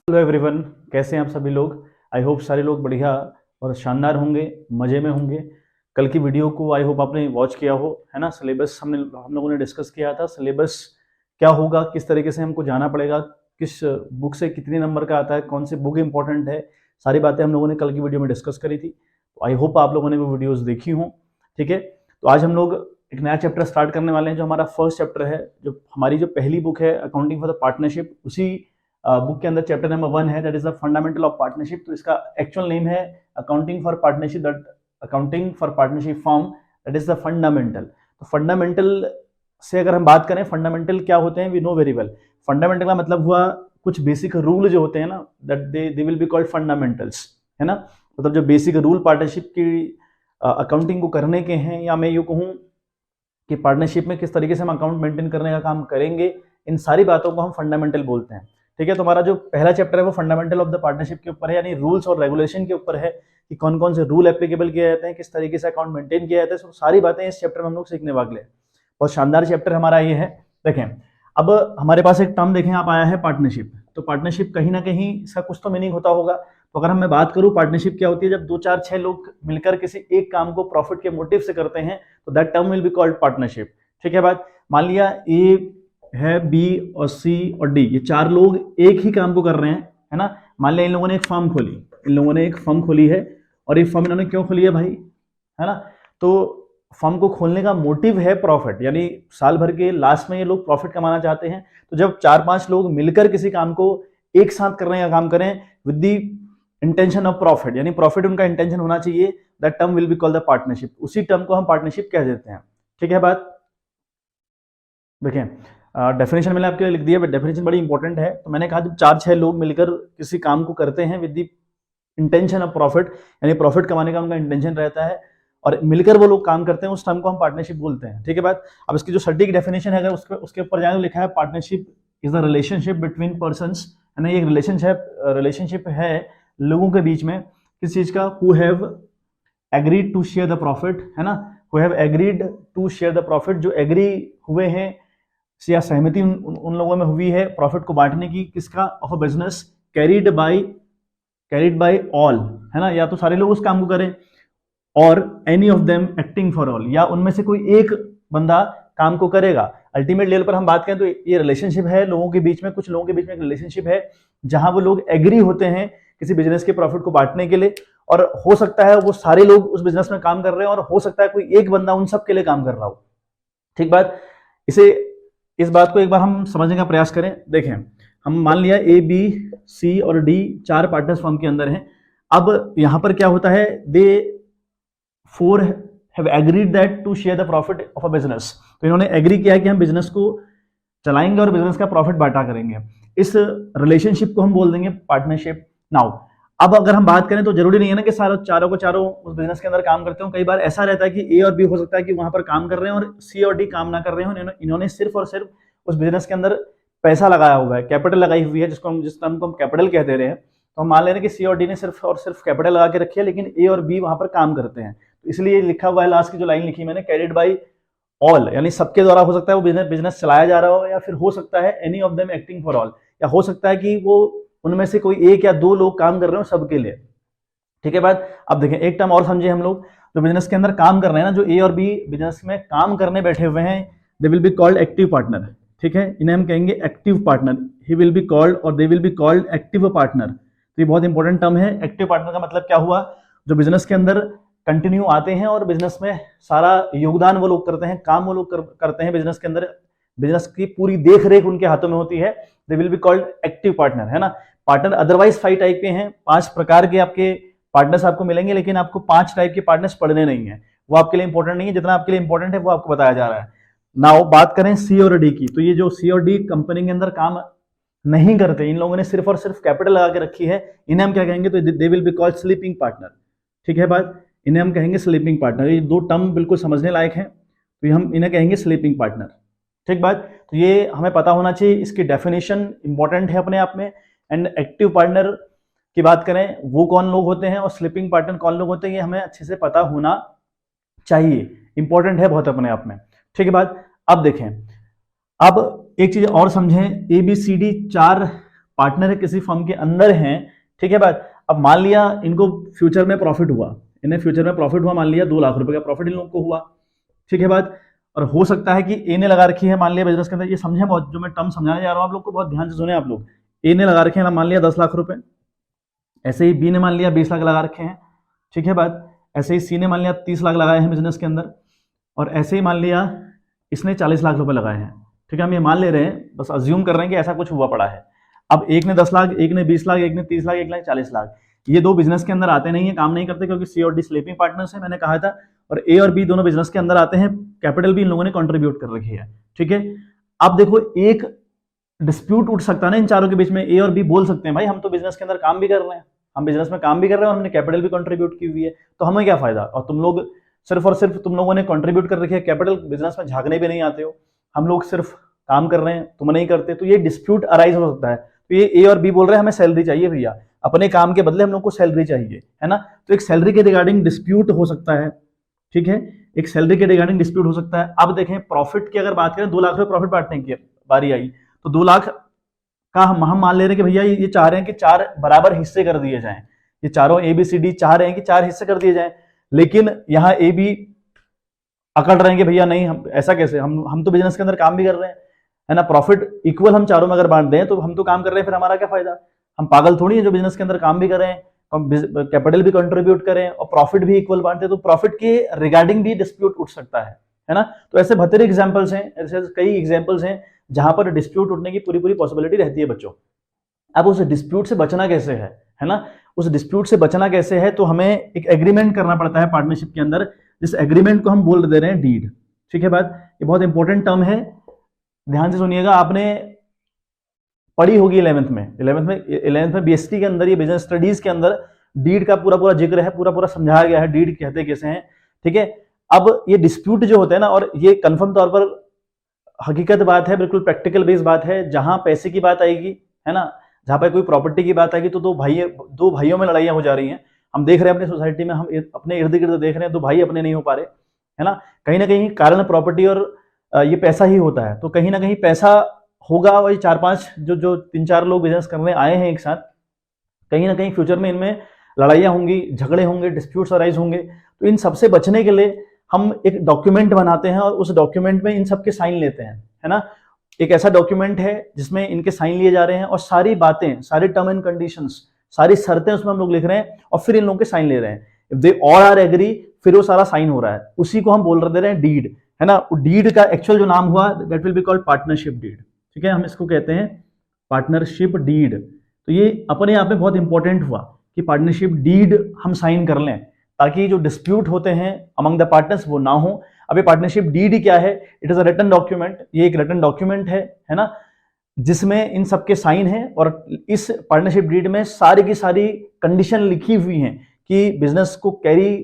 Hello everyone, कैसे हैं आप सभी लोग। आई होप सारे लोग बढ़िया और शानदार होंगे, मज़े में होंगे। कल की वीडियो को आई होप आपने वॉच किया हो, है ना। सिलेबस हम लोगों ने डिस्कस किया था। सिलेबस क्या होगा, किस तरीके से हमको जाना पड़ेगा, किस बुक से कितने नंबर का आता है, कौन सी बुक इंपॉर्टेंट है, सारी बातें हम लोगों ने कल की वीडियो में डिस्कस करी थी। तो आई होप आप लोगों ने वो वीडियोज़ देखी हों। ठीक है, तो आज हम लोग एक नया चैप्टर स्टार्ट करने वाले हैं, जो हमारा फर्स्ट चैप्टर है, जो हमारी जो पहली बुक है अकाउंटिंग फॉर द पार्टनरशिप। उसी बुक के अंदर चैप्टर नंबर 1 है, that is the fundamental of partnership. तो इसका एक्चुअल नेम है accounting for partnership, that accounting for partnership form, that is the fundamental. तो फंडामेंटल से अगर हम बात करें, फंडामेंटल क्या होते हैं, we know very well. Fundamental का मतलब हुआ कुछ बेसिक रूल जो होते हैं ना, that they will be called fundamentals, है ना। मतलब जो बेसिक रूल पार्टनरशिप की अकाउंटिंग को करने के हैं, या मैं यूँ कहूँ कि पार्टनरशिप में किस तरीके से हम अकाउंट मेंटेन करने का काम करेंगे, इन सारी बातों को हम फंडामेंटल बोलते हैं। ठीक है, तो हमारा जो पहला चैप्टर है वो फंडामेंटल ऑफ द पार्टनरशिप के ऊपर है, यानी रूल्स और रेगुलेशन के ऊपर है कि कौन कौन से रूल एप्लीकेबल किए जाते हैं, किस तरीके से अकाउंट मेंटेन किया जाता है। तो सारी बातें इस चैप्टर में हम लोग सीखने वाले हैं। बहुत शानदार चैप्टर हमारा ये है। देखें, अब हमारे पास एक टर्म देखें आप आया है, पार्टनरशिप। तो पार्टनरशिप कहीं ना कहीं इसका कुछ तो मीनिंग होता होगा। तो अगर मैं बात करूं, पार्टनरशिप क्या होती है, जब 2 4 6 लोग मिलकर किसी एक काम को प्रॉफिट के मोटिव से करते हैं, तो that term will be called partnership. ठीक है बात। मान लिया ए है, बी और सी और डी, ये 4 लोग एक ही काम को कर रहे हैं, है ना। मान लिया इन लोगों ने एक फर्म खोली, इन लोगों ने एक फर्म खोली है, और ये फर्म इन्होंने क्यों खोली है भाई, है ना। तो फर्म को खोलने का मोटिव है प्रॉफिट, यानी साल भर के लास्ट में ये लोग प्रॉफिट कमाना चाहते हैं। तो जब 4-5 लोग मिलकर किसी काम को एक साथ करने का काम करें with the intention of profit, यानी प्रॉफिट उनका इंटेंशन होना चाहिए, that term will be called the partnership. उसी टर्म को हम पार्टनरशिप कह देते हैं। ठीक है बात। देखें, डेफिनेशन मैंने आपके लिए लिख दिया, बट डेफिनेशन बड़ी इंपॉर्टेंट है। तो मैंने कहा जब 4-6 लोग मिलकर किसी काम को करते हैं with the intention of profit, यानी प्रॉफिट कमाने का उनका इंटेंशन रहता है, और मिलकर वो लोग काम करते हैं, उस टर्म को हम पार्टनरशिप बोलते हैं। ठीक है बात। अब इसकी जो सटीक डेफिनेशन है, अगर उसके ऊपर जाए तो लिखा है partnership is the relationship between persons, है ना। ये रिलेशनशिप है लोगों के बीच में, किस चीज का, who have agreed to share the profit, है ना। Who have agreed to share the profit, जो एग्री हुए हैं या सहमति उन लोगों में हुई है प्रॉफिट को बांटने की, किसका, of a business, carried bye all, है ना। या तो सारे लोग उस काम को करें, और any of them acting for all, या उनमें से कोई एक बंदा काम को करेगा। अल्टीमेट लेवल पर हम बात करें तो ये रिलेशनशिप है लोगों के बीच में, कुछ लोगों के बीच में एक रिलेशनशिप है जहां वो लोग एग्री होते हैं किसी बिजनेस के प्रॉफिट को बांटने के लिए, और हो सकता है वो सारे लोग उस बिजनेस में काम कर रहे हैं, और हो सकता है कोई एक बंदा उन सब के लिए काम कर रहा हो। ठीक बात। इस बात को एक बार हम समझने का प्रयास करें। देखें, हम मान लिया ए, बी, सी और डी 4 पार्टनर्स फर्म के अंदर हैं। अब यहां पर क्या होता है, they 4 have agreed that to share the profit of a business. तो इन्होंने एग्री किया कि हम बिजनेस को चलाएंगे और बिजनेस का प्रॉफिट बांटा करेंगे। इस रिलेशनशिप को हम बोल देंगे पार्टनरशिप। नाउ अब अगर हम बात करें तो जरूरी नहीं है ना कि चारों उस बिजनेस के अंदर काम करते हो। कई बार ऐसा रहता है कि ए और बी हो सकता है कि वहां पर काम कर रहे हैं और सी और डी काम ना कर रहे हो। इन्होंने सिर्फ और सिर्फ उस बिजनेस के अंदर पैसा लगाया हुआ है, कैपिटल लगाई हुई है, जिस टर्म को हम कैपिटल कहते रहे हैं। तो हम मान ले रहे हैं कि सी और डी ने सिर्फ और सिर्फ कैपिटल लगा के रखी है, लेकिन ए और बी वहां पर काम करते हैं। तो इसलिए लिखा हुआ है, लास्ट की जो लाइन लिखी मैंने, कैरिड बाई ऑल, यानी सबके द्वारा हो सकता है वो बिजनेस चलाया जा रहा हो, या फिर हो सकता है any of them acting for all, या हो सकता है कि वो उनमें से कोई एक या 2 लोग काम कर रहे हो सबके लिए। ठीक है बात। अब देखें, एक टर्म और समझे हम लोग, जो बिजनेस के अंदर काम कर रहे हैं ना, जो ए और बी बिजनेस में काम करने बैठे हुए हैं, they will be called active partner. ठीक है, इन्हें हम कहेंगे active partner. He will be called और they will be called active partner. तो ये बहुत इंपॉर्टेंट टर्म है। एक्टिव पार्टनर का मतलब क्या हुआ, जो बिजनेस के अंदर कंटिन्यू आते हैं और बिजनेस में सारा योगदान वो लोग करते हैं, काम वो लोग करते हैं बिजनेस के अंदर, बिजनेस की पूरी देख रेख उनके हाथों में होती है। दे will be called active partner, है ना। पार्टनर अदरवाइज 5 टाइप के हैं, 5 प्रकार के आपके पार्टनर्स आपको मिलेंगे, लेकिन आपको 5 टाइप के पार्टनर्स पढ़ने नहीं है। वो आपके लिए इंपॉर्टेंट नहीं है, जितना आपके लिए इंपॉर्टेंट है वो आपको बताया जा रहा है। नाउ बात करें सी और डी की, तो ये जो सी और डी कंपनी के अंदर काम नहीं करते, इन लोगों ने सिर्फ और सिर्फ कैपिटल लगा के रखी है, इन्हें हम क्या कहेंगे, तो दे will be called sleeping partner. ठीक है बात, इन्हें हम कहेंगे स्लीपिंग पार्टनर। ये 2 टर्म बिल्कुल समझने लायक हैं, तो ये हम इन्हें कहेंगे स्लीपिंग पार्टनर। ठीक बात। तो ये हमें पता होना चाहिए, इसकी डेफिनेशन इंपॉर्टेंट है अपने आप में। एंड एक्टिव पार्टनर की बात करें, वो कौन लोग होते हैं और स्लीपिंग पार्टनर कौन लोग होते हैं, ये हमें अच्छे से पता होना चाहिए, इंपॉर्टेंट है बहुत अपने आप में। ठीक है बात। अब देखें, अब एक चीज और समझें, A B C D 4 partner है किसी फर्म के अंदर हैं, ठीक है बात। अब मान लिया इनको फ्यूचर में प्रॉफिट हुआ, इन्हें फ्यूचर में प्रॉफिट हुआ, मान लिया 2 लाख रुपए का प्रॉफिट इन लोगों को हुआ, ठीक है बात। और हो सकता है कि ए ने लगा रखी है, मान लिया बिजनेस के अंदर, ये समझे बहुत, जो मैं टर्म समझाने जा रहा हूं आप लोग को बहुत ध्यान से सुने आप लोग। ए ने लगा रखे हैं मान लिया 10 लाख रुपए, ऐसे ही बी ने मान लिया 20 लाख लगा रखे हैं, ठीक है बात। ऐसे ही सी ने मान लिया 30 लाख लगाए हैं बिजनेस के अंदर, और ऐसे ही मान लिया इसने 40 लाख रुपए लगाए हैं, ठीक है। हम ये मान ले रहे हैं, बस अज्यूम कर रहे हैं कि ऐसा कुछ हुआ पड़ा है। अब एक ने 10 लाख, एक ने 20 लाख, एक ने 30 लाख, एक ने 40 लाख, ये 2 बिजनेस के अंदर आते नहीं है, काम नहीं करते, क्योंकि सी और डी स्लीपिंग पार्टनर्स है, मैंने कहा था। और ए और बी दोनों बिजनेस के अंदर आते हैं, कैपिटल भी इन लोगों ने कंट्रीब्यूट कर रखी है, ठीक है। अब देखो एक डिस्प्यूट उठ सकता है ना इन चारों के बीच में, ए और बी बोल सकते हैं भाई हम तो बिजनेस के अंदर काम भी कर रहे हैं, हम बिजनेस में काम भी कर रहे हैं और हमने कैपिटल भी कंट्रीब्यूट की हुई है, तो हमें क्या फायदा, और तुम लोग सिर्फ और सिर्फ तुम लोगों ने कंट्रीब्यूट कर रखी है कैपिटल, बिजनेस में झांकने भी नहीं आते हो, हम लोग सिर्फ काम कर रहे हैं तुम नहीं करते, तो ये डिस्प्यूट अराइज हो सकता है। तो ये ए और बी बोल रहे हैं हमें सैलरी चाहिए भैया, अपने काम के बदले हम लोग को सैलरी चाहिए, है ना। तो एक सैलरी के रिगार्डिंग डिस्प्यूट हो सकता है, ठीक है, एक सैलरी के रिगार्डिंग डिस्प्यूट हो सकता है। अब देखें प्रॉफिट की अगर बात करें, 2 लाख रुपए प्रॉफिट बांटने की बारी आई, तो 2 लाख का हम मान ले रहे हैं कि भैया ये चाह रहे हैं कि 4 बराबर हिस्से कर दिए जाएं, ये चारों ए बी सी डी चाह रहे हैं कि 4 हिस्से कर दिए जाएं, लेकिन यहाँ ए बी अकड़ रहे हैं कि भैया नहीं, हम ऐसा कैसे, हम तो बिजनेस के अंदर काम भी कर रहे हैं, है ना, प्रॉफिट इक्वल हम चारों में अगर बांट दें तो हम तो काम कर रहे हैं, फिर हमारा क्या फायदा, हम पागल थोड़ी है जो बिजनेस के अंदर काम भी कर रहे हैं, हम कैपिटल भी कंट्रीब्यूट करें और प्रॉफिट भी इक्वल बांटते, तो प्रॉफिट के रिगार्डिंग भी डिस्प्यूट उठ सकता है ना। तो ऐसे बतेरे एग्जांपल्स हैं, ऐसे कई एग्जांपल्स हैं जहां पर डिस्प्यूट उठने की पूरी पॉसिबिलिटी रहती है बच्चों। अब उस डिस्प्यूट से बचना कैसे है ना, उस डिस्प्यूट से बचना कैसे है, तो हमें एक एग्रीमेंट करना पड़ता है पार्टनरशिप के अंदर, जिस एग्रीमेंट को हम बोल दे रहे हैं डीड, ठीक है बात। ये बहुत इंपॉर्टेंट टर्म है, ध्यान से सुनिएगा, आपने पढ़ी होगी 11th में बीएसटी के अंदर, ये बिजनेस स्टडीज के अंदर डीड का पूरा जिक्र है, पूरा समझाया गया है डीड कहते कैसे हैं, ठीक है। अब ये डिस्प्यूट जो होते हैं ना, और ये कंफर्म तौर पर हकीकत बात है, बिल्कुल प्रैक्टिकल बेस्ड बात है, जहां पैसे की बात आएगी, है ना, जहां पर कोई प्रॉपर्टी की बात आएगी, तो दो भाइयों में लड़ाइयां हो जा रही हैं, हम देख रहे हैं अपनी सोसाइटी में, हम अपने इर्द गिर्द देख रहे हैं, 2 भाई अपने नहीं हो पा रहे, है ना, कहीं ना कहीं कारण प्रॉपर्टी और ये पैसा ही होता है। तो कहीं ना कहीं पैसा होगा, और 4-5 जो 3-4 लोग बिजनेस करने आए हैं एक साथ, कहीं ना कहीं फ्यूचर में इनमें लड़ाइयां होंगी, झगड़े होंगे, डिस्प्यूट्स अराइज होंगे। तो इन सबसे बचने के लिए हम एक डॉक्यूमेंट बनाते हैं और उस डॉक्यूमेंट में इन सबके साइन लेते हैं, है ना। एक ऐसा डॉक्यूमेंट है जिसमें इनके साइन लिए जा रहे हैं और सारी बातें, सारी टर्म एंड कंडीशंस, सारी शर्तें उसमें हम लोग लिख रहे हैं और फिर इन लोगों के साइन ले रहे हैं। If they all are agree, फिर वो सारा साइन हो रहा है, उसी को हम बोल दे रहे हैं डीड, है ना। डीड का एक्चुअल जो नाम हुआ that will be called partnership deed, ठीक है, हम इसको कहते हैं पार्टनरशिप डीड। तो ये अपने आप में बहुत इंपॉर्टेंट हुआ कि पार्टनरशिप डीड हम साइन कर लें, ताकि जो डिस्प्यूट होते हैं अमंग द पार्टनर्स वो ना हो। अब ये पार्टनरशिप डीड क्या है, it is a written document, ये एक रिटन डॉक्यूमेंट है ना, जिसमें इन सबके साइन है, और इस पार्टनरशिप डीड में सारी की सारी कंडीशन लिखी हुई हैं कि बिजनेस को कैरी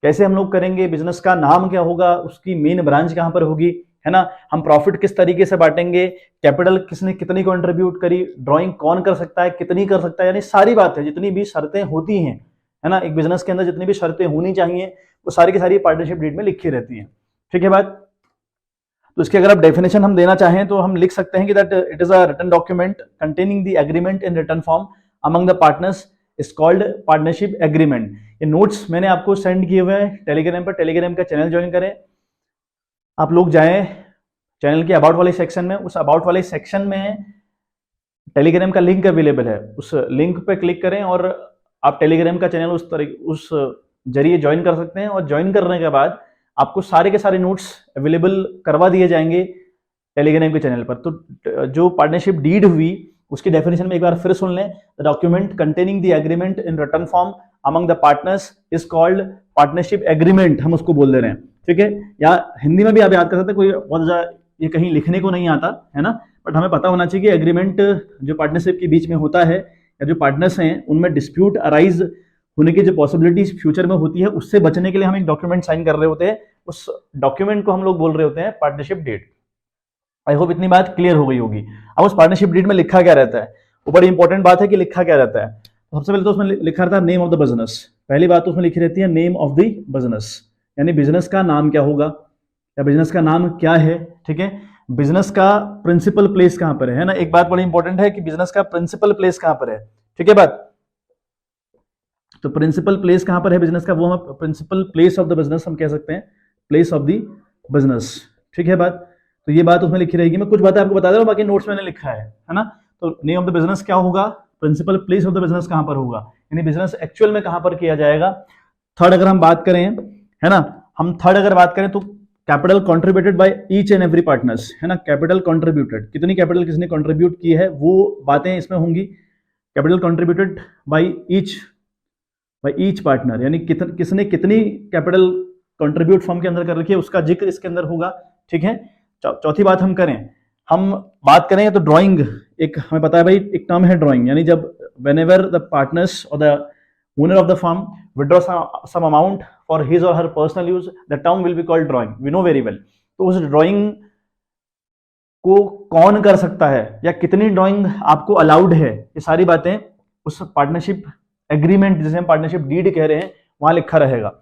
कैसे हम लोग करेंगे, बिजनेस का नाम क्या होगा, उसकी मेन ब्रांच कहां पर होगी, है ना, हम प्रॉफिट किस तरीके से बांटेंगे, कैपिटल किसने कितनी कंट्रीब्यूट करी, ड्राइंग कौन कर सकता है, कितनी कर सकता है, यानी सारी बातें, जितनी भी शर्तें होती हैं, है ना, एक बिजनेस के अंदर जितनी भी शर्तें होनी चाहिए वो सारी की सारी पार्टनरशिप डीड में लिखी रहती हैं, ठीक है बात। तो इसके अगर आप डेफिनेशन हम देना चाहें तो हम लिख सकते हैं कि that it is a written document containing the agreement in written form among the partners is called partnership agreement. ये नोट्स मैंने आपको सेंड किए हुए हैं टेलीग्राम पर, टेलीग्राम का चैनल ज्वाइन करें, आप लोग जाएं चैनल के अबाउट वाले सेक्शन में, उस अबाउट वाले सेक्शन में टेलीग्राम का लिंक अवेलेबल है, उस लिंक पे क्लिक करें और आप टेलीग्राम का चैनल उस जरिए ज्वाइन कर सकते हैं। और ज्वाइन करने के बाद आपको सारे के सारे नोट्स अवेलेबल करवा दिए जाएंगे टेलीग्राम के चैनल पर। तो जो पार्टनरशिप डीड हुई उसकी डेफिनेशन में एक बार फिर सुन लें, the document containing the agreement in written form among the partners is called partnership agreement, हम उसको बोल दे रहे हैं, ठीक है। या हिंदी में भी आप याद कर सकते हैं, कोई बहुत ज्यादा ये कहीं लिखने को नहीं आता है ना, बट हमें पता होना चाहिए कि एग्रीमेंट जो पार्टनरशिप के बीच में होता है या जो पार्टनर्स हैं उनमें डिस्प्यूट अराइज होने की जो पॉसिबिलिटीज फ्यूचर में होती है, उससे बचने के लिए हम एक डॉक्यूमेंट साइन कर रहे होते हैं, उस डॉक्यूमेंट को हम लोग बोल रहे होते हैं पार्टनरशिप डीड। आई होप इतनी बात क्लियर हो गई होगी। अब उस पार्टनरशिप डीड में लिखा क्या रहता है, वो बड़ी इंपॉर्टेंट बात है कि लिखा क्या रहता है। सबसे पहले तो उसमें लिखा रहता है नेम ऑफ द बिजनेस, पहली बात तो उसमें लिखी रहती है नेम ऑफ द बिजनेस, यानी बिजनेस का नाम क्या होगा या बिजनेस का नाम क्या है, ठीक है। बिजनेस का प्रिंसिपल प्लेस कहां पर है ना, एक बात बड़ी इंपॉर्टेंट है कि बिजनेस का प्रिंसिपल प्लेस कहां पर है, ठीक है बात। तो प्रिंसिपल प्लेस कहां पर है बिजनेस का, वो हम principal place of the business हम कह सकते हैं, प्लेस ऑफ द बिजनेस, ठीक है बात। तो ये बात उसमें लिखी रहेगी, मैं कुछ बातें आपको बता दे रहा हूं, बाकी नोट्स मैंने लिखा है ना। तो नेम ऑफ द बिजनेस क्या होगा, principal place of the business कहां पर होगा, यानी बिजनेस एक्चुअल में कहां पर किया जाएगा। थर्ड अगर हम बात करें, है ना, हम थर्ड अगर बात करें तो capital contributed by each and every partners, है ना, कैपिटल कंट्रीब्यूटेड, कितनी कैपिटल किसने कंट्रीब्यूट की है वो बातें इसमें होंगी। Capital contributed by each partner, यानी किसने कितनी कैपिटल कंट्रीब्यूट फर्म के अंदर कर रखी है उसका जिक्र इसके अंदर होगा, ठीक है। चौथी बात हम बात करें तो ड्राइंग, एक हमें पता है भाई एक टर्म है ड्राइंग, यानी जब whenever the partners or the owner of the firm withdraw some amount for his or her personal use, the term will be called drawing, we know very well। तो उस ड्राइंग को कौन कर सकता है या कितनी ड्राइंग आपको अलाउड है, ये सारी बातें उस पार्टनरशिप एग्रीमेंट जिसे हम पार्टनरशिप डीड कह रहे हैं वहां लिखा रहेगा।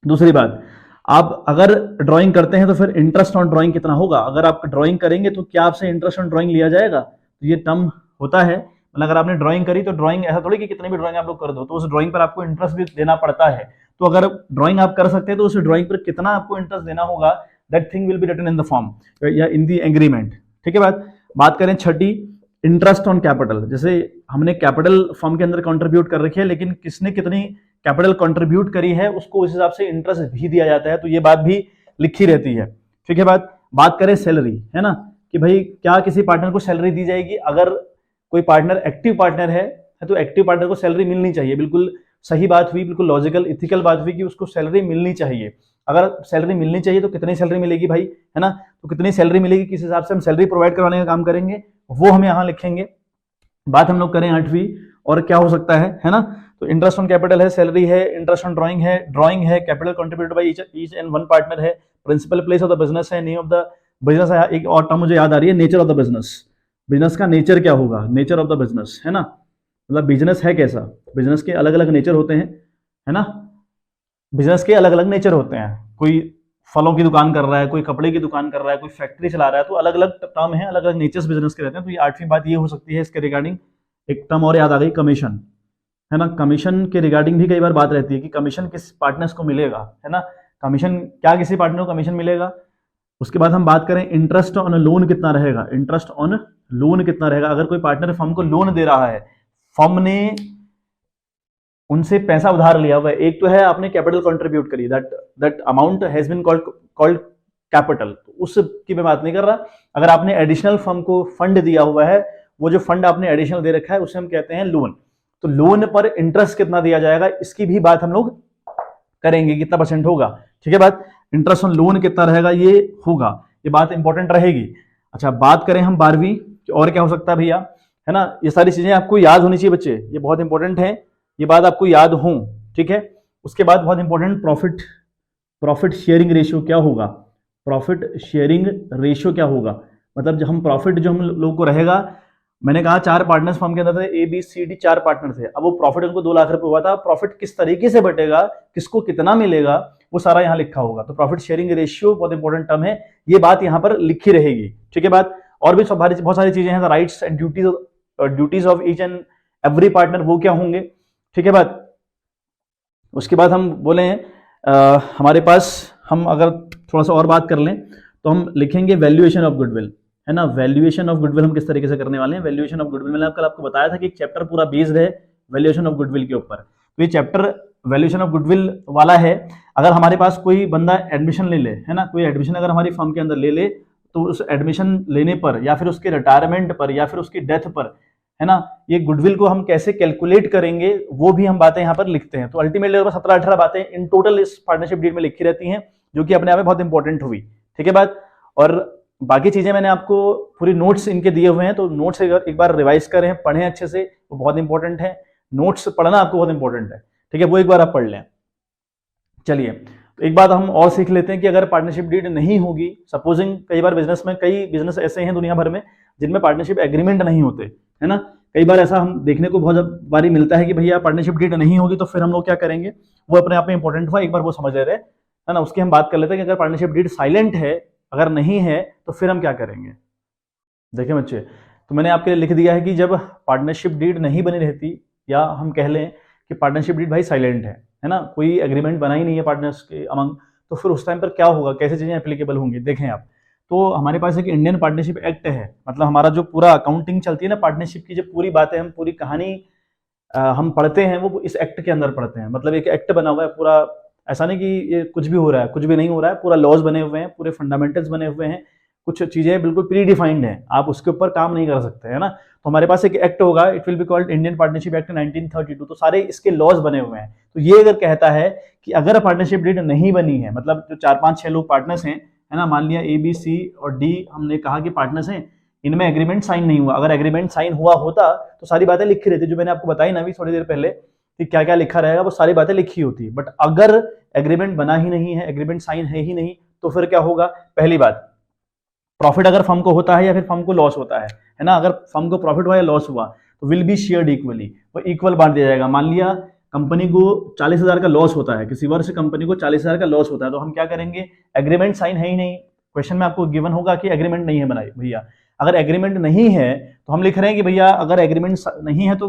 दूसरी बात, आप अगर ड्राइंग करते हैं तो फिर इंटरेस्ट ऑन ड्राइंग कितना होगा, अगर आप ड्राइंग करेंगे तो क्या आपसे इंटरेस्ट ऑन ड्राइंग लिया जाएगा, तो ये टर्म होता है। मतलब अगर आपने ड्राइंग करी तो ड्राइंग ऐसा थोड़ी कि कितनी भी ड्राइंग आप लोग कर दो तो उस ड्राइंग पर आपको इंटरेस्ट भी देना पड़ता है। तो अगर ड्राइंग आप कर सकते हैं तो उस ड्राइंग पर कितना आपको इंटरेस्ट देना होगा, that thing will be written in the form या इन द एग्रीमेंट, ठीक है। बात करें छठी, इंटरेस्ट ऑन कैपिटल, जैसे हमने कैपिटल फर्म के अंदर कंट्रीब्यूट कर रखी है लेकिन किसने कितनी कैपिटल कंट्रीब्यूट करी है उसको उस हिसाब से इंटरेस्ट भी दिया जाता है, तो ये बात भी लिखी रहती है, ठीक है। बात करें सैलरी, है ना, कि भाई क्या किसी पार्टनर को सैलरी दी जाएगी, अगर कोई पार्टनर एक्टिव पार्टनर है तो एक्टिव पार्टनर को सैलरी मिलनी चाहिए, बिल्कुल सही बात हुई, बिल्कुल लॉजिकल इथिकल बात हुई कि उसको सैलरी मिलनी चाहिए। अगर सैलरी मिलनी चाहिए तो कितनी सैलरी मिलेगी भाई, है ना, तो कितनी सैलरी मिलेगी किस हिसाब से हम सैलरी प्रोवाइड करवाने का काम करेंगे वो हम यहाँ लिखेंगे। बात हम लोग करें आठवीं, और क्या हो सकता है ना, तो इंटरेस्ट ऑन कैपिटल है, सैलरी है, इंटरेस्ट ऑन ड्राइंग है, capital contributed by each and one partner है, principal place of the business है, नेम ऑफ द बिजनेस है, एक और टर्म मुझे याद आ रही है, nature of the business, business का नेचर क्या होगा, नेचर ऑफ द बिजनेस, है ना, मतलब बिजनेस है कैसा, बिजनेस के अलग अलग नेचर होते हैं, है ना, बिजनेस के अलग अलग नेचर होते हैं, कोई फलों की दुकान कर रहा है, कोई कपड़े की दुकान कर रहा है, कोई फैक्ट्री चला रहा है, तो अलग अलग टर्म है, अलग अलग नेचर्स बिजनेस के रहते हैं। तो ये आठवीं बात ये हो सकती है इसके रिगार्डिंग। एक टर्म और याद आ गई, कमीशन, है ना, कमीशन के रिगार्डिंग भी कई बार बात रहती है कि कमीशन किस पार्टनर्स को मिलेगा, है ना, कमीशन क्या किसी पार्टनर को कमीशन मिलेगा। उसके बाद हम बात करें इंटरेस्ट ऑन लोन कितना रहेगा, इंटरेस्ट ऑन लोन कितना रहेगा, अगर कोई पार्टनर फर्म को लोन दे रहा है, फर्म ने उनसे पैसा उधार लिया हुआ है, एक तो है आपने कैपिटल कंट्रीब्यूट करी, that amount has been called capital, उसकी मैं बात नहीं कर रहा। अगर आपने एडिशनल फर्म को फंड दिया हुआ है, वो जो फंड आपने एडिशनल दे रखा है उसे हम कहते हैं लोन, तो लोन पर इंटरेस्ट कितना दिया जाएगा इसकी भी बात हम लोग करेंगे, कितना परसेंट होगा, ठीक है। बात इंटरेस्ट ऑन लोन कितना रहेगा ये होगा, ये बात इंपॉर्टेंट रहेगी। अच्छा, बात करें हम 12वीं, और क्या हो सकता है भैया, है ना, ये सारी चीजें आपको याद होनी चाहिए बच्चे, ये बहुत इंपॉर्टेंट है, ये बात आपको याद हो, ठीक है। उसके बाद बहुत इंपॉर्टेंट प्रॉफिट शेयरिंग रेशियो क्या होगा, प्रॉफिट शेयरिंग रेशियो क्या होगा, मतलब जो हम प्रॉफिट जो हम लोगों को रहेगा, मैंने कहा 4 पार्टनर्स फर्म के अंदर थे, A B C D 4 partner थे, अब वो प्रॉफिट उनको 2 लाख रुपए हुआ था, प्रॉफिट किस तरीके से बटेगा, किसको कितना मिलेगा, वो सारा यहाँ लिखा होगा। तो प्रॉफिट शेयरिंग रेशियो बहुत इंपॉर्टेंट टर्म है, ये बात यहाँ पर लिखी रहेगी, ठीक है। बात और भी बहुत सारी चीजें हैं, rights and duties of each and every partner, वो क्या होंगे, ठीक है। बात उसके बाद हम बोले हमारे पास, हम अगर थोड़ा सा और बात कर लें तो हम लिखेंगे वैल्यूएशन ऑफ गुडविल, है ना, वैल्यूएशन ऑफ गुडविल हम किस तरीके से करने वाले हैं। वैल्यूएशन ऑफ गुडविल मैंने कल आपको बताया था कि एक चैप्टर पूरा बेस्ड है वैल्यूएशन ऑफ गुडविल के ऊपर, तो ये चैप्टर वैल्यूएशन ऑफ गुडविल वाला है। अगर हमारे पास कोई बंदा एडमिशन ले ले, है ना, कोई एडमिशन अगर हमारी फर्म के अंदर ले ले, तो उस एडमिशन लेने पर या फिर उसके रिटायरमेंट पर या फिर उसकी डेथ पर, है ना, ये गुडविल को हम कैसे कैलकुलेट करेंगे वो भी हम बातें यहाँ पर लिखते हैं। तो अल्टीमेटली 17-18 बातें इन टोटल इस पार्टनरशिप डीड में लिखी रहती हैं, जो कि अपने आप में बहुत इंपॉर्टेंट हुई, ठीक है। बात और बाकी चीजें मैंने आपको पूरी नोट्स इनके दिए हुए हैं, तो नोट्स एक बार रिवाइज करें, पढ़ें अच्छे से, वो बहुत इंपॉर्टेंट है, नोट्स पढ़ना आपको बहुत इंपॉर्टेंट है, ठीक है, वो एक बार आप पढ़ लें। चलिए, तो एक बात हम और सीख लेते हैं कि अगर पार्टनरशिप डीड नहीं होगी, सपोजिंग कई बार कई बिजनेस ऐसे हैं दुनिया भर में जिनमें पार्टनरशिप एग्रीमेंट नहीं होते, है ना, कई बार ऐसा हम देखने को बहुत बारी मिलता है कि भैया पार्टनरशिप डीड नहीं होगी, तो फिर हम लोग क्या करेंगे, वो अपने आप में इंपॉर्टेंट हुआ, एक बार वो समझ ले रहे हैं, है ना। उसकी हम बात कर लेते हैं कि अगर पार्टनरशिप डीड साइलेंट है, अगर नहीं है तो फिर हम क्या करेंगे? देखिए बच्चे, तो मैंने आपके लिए लिख दिया है कि जब पार्टनरशिप डीड नहीं बनी रहती, या हम कह लें कि पार्टनरशिप डीड भाई साइलेंट है ना, कोई एग्रीमेंट बना ही नहीं है पार्टनर्स के अमंग, तो फिर उस टाइम पर क्या होगा, कैसे चीजें एप्लीकेबल होंगी? देखें आप, तो हमारे पास एक इंडियन पार्टनरशिप एक्ट है, मतलब हमारा जो पूरा अकाउंटिंग चलती है ना पार्टनरशिप की, जो पूरी बातें हम पूरी कहानी हम पढ़ते हैं वो इस एक्ट के अंदर पढ़ते हैं। मतलब एक एक्ट बना हुआ है पूरा, ऐसा नहीं कि ये कुछ भी हो रहा है, कुछ भी नहीं हो रहा है, पूरा लॉज बने हुए हैं, पूरे फंडामेंटल्स बने हुए हैं, कुछ चीजें बिल्कुल प्री डिफाइंड हैं, आप उसके ऊपर काम नहीं कर सकते, है ना। तो हमारे पास एक एक्ट होगा, it will be called Indian partnership act 1932, तो सारे इसके लॉज बने हुए हैं। तो ये अगर कहता है कि अगर पार्टनरशिप डीड नहीं बनी है, मतलब जो 4-5-6 लोग पार्टनर्स हैं, है ना, मान लिया ए बी सी और डी हमने कहा कि पार्टनर्स हैं, इनमें एग्रीमेंट साइन नहीं हुआ, अगर एग्रीमेंट साइन हुआ होता तो सारी बातें लिखी रहती, जो मैंने आपको बताई ना अभी थोड़ी देर पहले कि क्या क्या लिखा रहेगा, वो सारी बातें लिखी होती। बट अगर एग्रीमेंट बना ही नहीं है, एग्रीमेंट साइन है ही नहीं, तो फिर क्या होगा? पहली बात, प्रॉफिट अगर फर्म को होता है या फिर फर्म को लॉस होता है ना, अगर फर्म को प्रॉफिट हुआ या लॉस हुआ तो विल बी शेयर्ड इक्वली, वो इक्वल बांट दिया जाएगा। मान लिया कंपनी को 40,000 का लॉस होता है, किसी वर्ष कंपनी को 40,000 का लॉस होता है, तो हम क्या करेंगे? एग्रीमेंट साइन है ही नहीं, क्वेश्चन में आपको गिवन होगा कि एग्रीमेंट नहीं है बनाई भैया, अगर एग्रीमेंट नहीं है तो हम लिख रहे हैं कि भैया अगर एग्रीमेंट नहीं है तो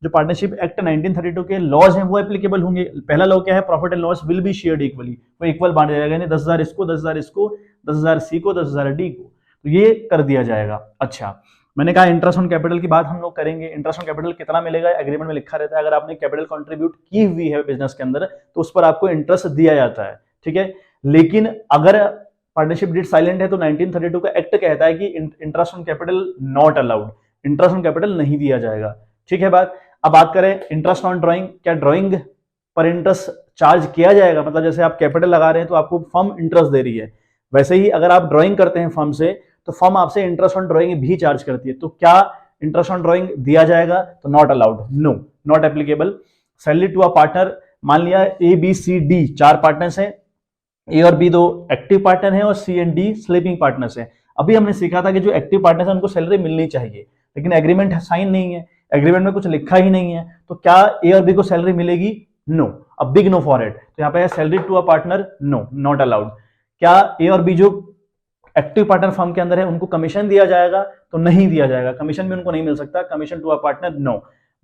जो पार्टनरशिप एक्ट 1932 के लॉज हैं वो एप्लीकेबल होंगे। पहला लॉ क्या है? Profit and loss will be shared equally, वो इक्वल बांट दिया जाएगा, यानी 10,000 इसको, 10,000 इसको, 10,000 सी को, 10,000 डी को, तो ये कर दिया जाएगा। अच्छा, मैंने कहा इंटरेस्ट ऑन कैपिटल की बात हम लोग करेंगे। इंटरेस्ट ऑन कैपिटल कितना मिलेगा? एग्रीमेंट में लिखा रहता है, अगर आपने कैपिटल कंट्रीब्यूट की हुई है बिजनेस के अंदर तो उस पर आपको इंटरेस्ट दिया जाता है, ठीक है। लेकिन अगर पार्टनरशिप डीड साइलेंट है तो 1932 का एक्ट कहता है कि interest on capital not allowed, interest on capital नहीं दिया जाएगा, ठीक है बात। अब बात करें इंटरेस्ट ऑन ड्राइंग, क्या ड्राइंग पर इंटरेस्ट चार्ज किया जाएगा? मतलब जैसे आप कैपिटल लगा रहे हैं तो आपको फर्म इंटरेस्ट दे रही है, वैसे ही अगर आप ड्राइंग करते हैं फर्म से तो फर्म आपसे इंटरेस्ट ऑन ड्राइंग भी चार्ज करती है, तो क्या इंटरेस्ट ऑन ड्राइंग दिया जाएगा? तो not allowed, no, not applicable. Salary to a partner, मान लिया A B C D 4 partners हैं, ए और बी 2 एक्टिव पार्टनर हैं और C and D sleeping partners हैं। अभी हमने सीखा था कि जो एक्टिव पार्टनर्स हैं उनको सैलरी मिलनी चाहिए, लेकिन एग्रीमेंट साइन नहीं है, एग्रीमेंट में कुछ लिखा ही नहीं है, तो क्या ए और बी को सैलरी मिलेगी? No, a big no for it. तो यहाँ पे salary to a partner, no, not allowed. क्या ए और बी जो एक्टिव पार्टनर फर्म के अंदर है उनको कमीशन दिया जाएगा? तो नहीं दिया जाएगा, कमीशन भी उनको नहीं मिल सकता, commission to a partner, no.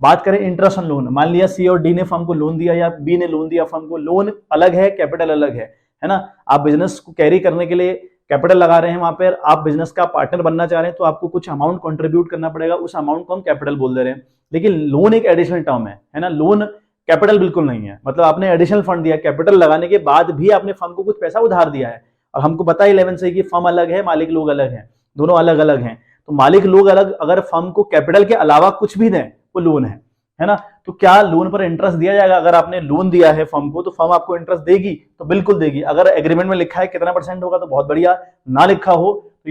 बात करें इंटरेस्ट ऑन लोन, मान लिया सी और डी ने फर्म को लोन दिया या बी ने लोन दिया फर्म को, लोन अलग है, कैपिटल अलग है ना। आप बिजनेस को कैरी करने के लिए कैपिटल लगा रहे हैं, वहां पर आप बिजनेस का पार्टनर बनना चाह रहे हैं तो आपको कुछ अमाउंट कंट्रीब्यूट करना पड़ेगा, उस अमाउंट को हम कैपिटल बोल दे रहे हैं। लेकिन लोन एक एडिशनल टर्म है ना, लोन कैपिटल बिल्कुल नहीं है, मतलब आपने एडिशनल फंड दिया, कैपिटल लगाने के बाद भी आपने फर्म को कुछ पैसा उधार दिया है। और हमको पता है 11 से कि फर्म अलग है, मालिक लोग अलग हैं, दोनों अलग अलग हैं, तो मालिक लोग अलग अगर फर्म को कैपिटल के अलावा कुछ भी दें वो लोन है ना। तो क्या लोन पर इंटरेस्ट दिया जाएगा? अगर आपने लोन दिया है फर्म को तो फर्म आपको इंटरेस्ट देगी, तो बिल्कुल देगी। अगर एग्रीमेंट में लिखा है कितना परसेंट होगा तो बहुत बढ़िया, ना लिखा हो तो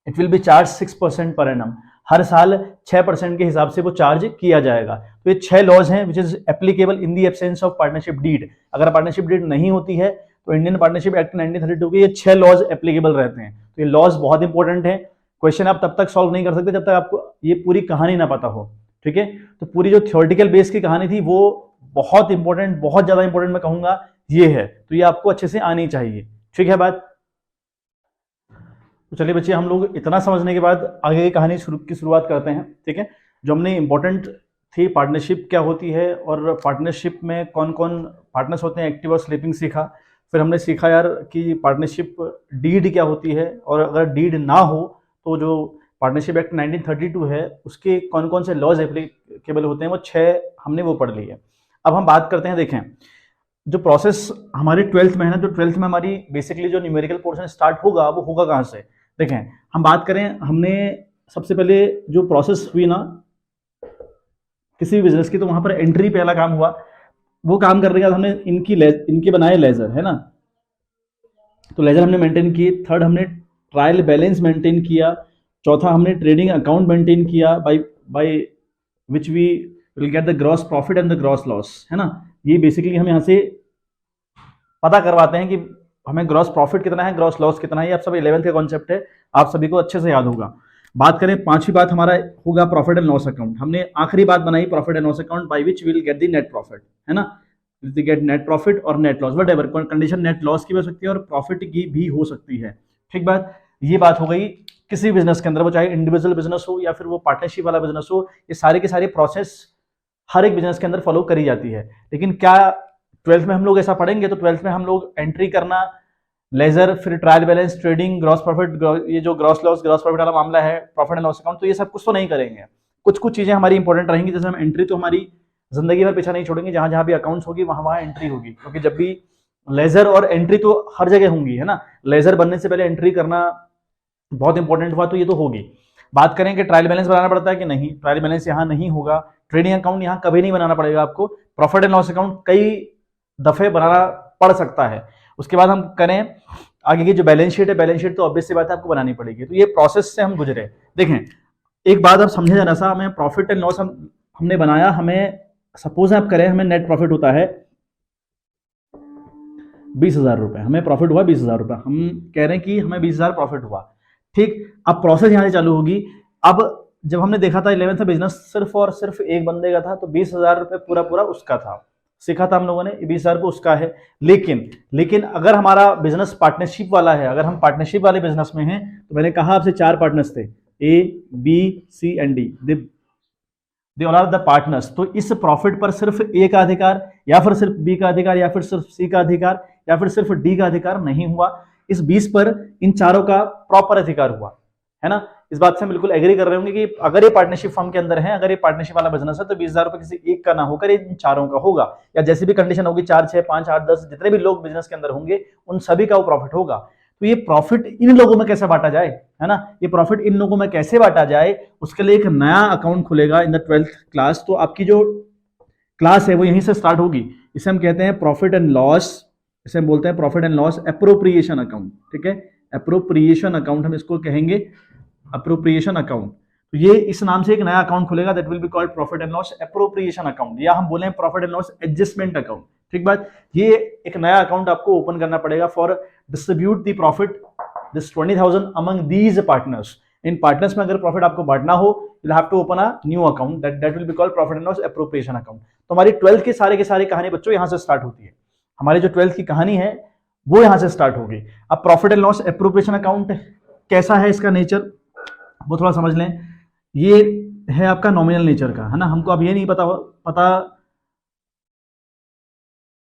it will be charge 6% per annum, हर साल 6% के हिसाब से वो चार्ज किया जाएगा। तो ये 6 लॉज हैं which is applicable in the absence of partnership deed. अगर पार्टनरशिप डीड नहीं होती है तो इंडियन पार्टनरशिप एक्ट 1932 के ये 6 लॉज एप्लीकेबल रहते हैं। तो ये लॉज बहुत इंपॉर्टेंट है, क्वेश्चन आप तब तक सॉल्व नहीं कर सकते जब तक आपको ये पूरी कहानी ना पता हो, ठीक है। तो पूरी जो थ्योरेटिकल बेस की कहानी थी वो बहुत इंपॉर्टेंट, बहुत ज्यादा इंपॉर्टेंट मैं कहूंगा ये है, तो ये आपको अच्छे से आनी चाहिए, ठीक है बात। तो चलिए बच्चे, हम लोग इतना समझने के बाद आगे की कहानी की शुरुआत करते हैं, ठीक है। जो हमने इंपॉर्टेंट थी पार्टनरशिप क्या होती है और पार्टनरशिप में कौन कौन पार्टनर्स होते हैं, एक्टिव और स्लीपिंग सीखा। फिर हमने सीखा यार कि पार्टनरशिप डीड क्या होती है, और अगर डीड ना हो तो जो पार्टनरशिप एक्ट 1932 है उसके कौन कौन से लॉज एप्लीकेबल होते हैं, वो 6 हमने वो पढ़ ली है। अब हम बात करते हैं, देखें जो प्रोसेस हमारी 12th में है ना, जो 12th में हमारी बेसिकली जो न्यूमेरिकल पोर्शन स्टार्ट होगा वो होगा कहाँ से? देखें, हम बात करें, हमने सबसे पहले जो प्रोसेस हुई ना किसी भी बिजनेस की, तो वहां पर एंट्री पहला काम हुआ। वो काम करने के बाद हमने इनके बनाए लेजर, है ना, तो लेजर हमने मेंटेन किए। थर्ड, हमने ट्रायल बैलेंस मेंटेन किया। चौथा, हमने ट्रेडिंग अकाउंट मेंटेन किया by which we will get the gross profit and the gross loss, है ना। ये बेसिकली हम यहाँ से पता करवाते हैं कि हमें ग्रॉस प्रॉफिट कितना है, ग्रॉस लॉस कितना है। ये आप सब 11th का कॉन्सेप्ट है, आप सभी को अच्छे से याद होगा। बात करें, 5वीं बात हमारा होगा प्रॉफिट एंड लॉस अकाउंट। हमने आखिरी बात बनाई profit and loss account by which will get the net profit, है ना, विल गेट नेट प्रॉफिट और net loss, what ever condition net loss की हो सकती है और प्रॉफिट की भी हो सकती है, ठीक बात, ये बात हो गई किसी बिजनेस के अंदर, वो चाहे इंडिविजुअल बिजनेस हो या फिर वो पार्टनरशिप वाला बिजनेस हो, ये सारे के सारे प्रोसेस हर एक बिजनेस के अंदर फॉलो करी जाती है। लेकिन क्या 12th में हम लोग ऐसा पढ़ेंगे? तो 12th में हम लोग एंट्री करना, लेजर, फिर trial balance, trading, gross profit, ये जो ग्रॉस लॉस ग्रॉस प्रॉफिट वाला मामला है, प्रॉफिट एंड लॉस अकाउंट, तो ये सब कुछ तो नहीं करेंगे। कुछ कुछ चीजें हमारी इंपॉर्टेंट रहेंगी, जैसे हम एंट्री तो हमारी जिंदगी भर पीछा नहीं छोड़ेंगे, जहां जहां भी अकाउंट्स होगी वहां वहां एंट्री होगी, क्योंकि जब भी लेजर और एंट्री तो हर जगह होंगी, है ना। लेजर बनने से पहले एंट्री करना बहुत इंपॉर्टेंट हुआ, तो ये तो होगी। बात करें कि ट्रायल बैलेंस बनाना पड़ता है कि नहीं, ट्रायल बैलेंस यहाँ नहीं होगा। ट्रेडिंग अकाउंट यहाँ कभी नहीं बनाना पड़ेगा आपको। प्रॉफिट एंड लॉस अकाउंट कई दफे बनाना पड़ सकता है। उसके बाद हम करें आगे की जो बैलेंस शीट है, बैलेंस शीट तो ऑब्वियस सी बात है आपको बनानी पड़ेगी। तो ये प्रोसेस से हम गुजरे। देखें, एक बात आप समझे जाना सा, हमें प्रॉफिट एंड लॉस हमने बनाया, हमें सपोज आप करें हमें नेट प्रॉफिट होता है 20,000 रुपए, हमें प्रॉफिट हुआ 20,000 रुपए, हम कह रहे हैं कि हमें 20,000 प्रॉफिट हुआ, ठीक। अब प्रोसेस यहां से चालू होगी। अब जब हमने देखा था 11th बिजनेस सिर्फ और सिर्फ एक बंदे का था, तो 20,000 रुपए पूरा पूरा उसका था, सीखा था हम लोगों ने, 20,000 रुपए उसका है। लेकिन अगर हमारा बिजनेस पार्टनरशिप वाला है, अगर हम पार्टनरशिप वाले बिजनेस में हैं, तो मैंने कहा आपसे 4 पार्टनर्स थे, A B C and D, they all are the partners. तो इस प्रॉफिट पर सिर्फ ए का अधिकार, या फिर सिर्फ बी का अधिकार, या फिर सिर्फ सी का अधिकार, या फिर सिर्फ डी का अधिकार नहीं हुआ। इस 20 पर इन चारों का प्रॉपर अधिकार हुआ, है ना। इस बात से हम बिल्कुल एग्री कर रहे होंगे कि अगर ये पार्टनरशिप फर्म के अंदर है, अगर ये पार्टनरशिप वाला बिजनेस है, तो 20,000 रुपए किसी एक का ना होकर इन चारों का होगा, या जैसी भी कंडीशन होगी, 4, 6, 5, 8, 10 जितने भी लोग बिजनेस के अंदर होंगे, उन सभी का वो प्रॉफिट होगा। तो ये प्रॉफिट इन लोगों में कैसे बांटा जाए, है ना, ये प्रॉफिट इन लोगों में कैसे बांटा जाए, उसके लिए एक नया अकाउंट खुलेगा इन द 12th क्लास। तो आपकी जो क्लास है वो यहीं से स्टार्ट होगी। इसे हम कहते हैं प्रॉफिट एंड लॉस, इसे हम बोलते हैं profit and loss appropriation account, ठीक है। एप्रोप्रिएशन अकाउंट हम इसको कहेंगे, एप्रोप्रिएशन अकाउंट। तो ये इस नाम से एक नया अकाउंट खुलेगा, that will be called profit and loss appropriation account, या हम बोले profit and loss adjustment account, ठीक बात। ये एक नया अकाउंट आपको ओपन करना पड़ेगा for distribute the profit this 20,000 among these partners. इन पार्टनर्स में अगर प्रॉफिट आपको बांटना हो, you have to open a new account, that will be called profit and loss appropriation account. तो हमारी 12th की सारे कहानी बच्चों यहां से स्टार्ट होती है। हमारी जो 12th की कहानी है वो यहां से स्टार्ट होगी। अब profit and loss appropriation account कैसा है, इसका नेचर वो थोड़ा समझ लें। ये है आपका नॉमिनल नेचर का, है ना। हमको अब ये नहीं पता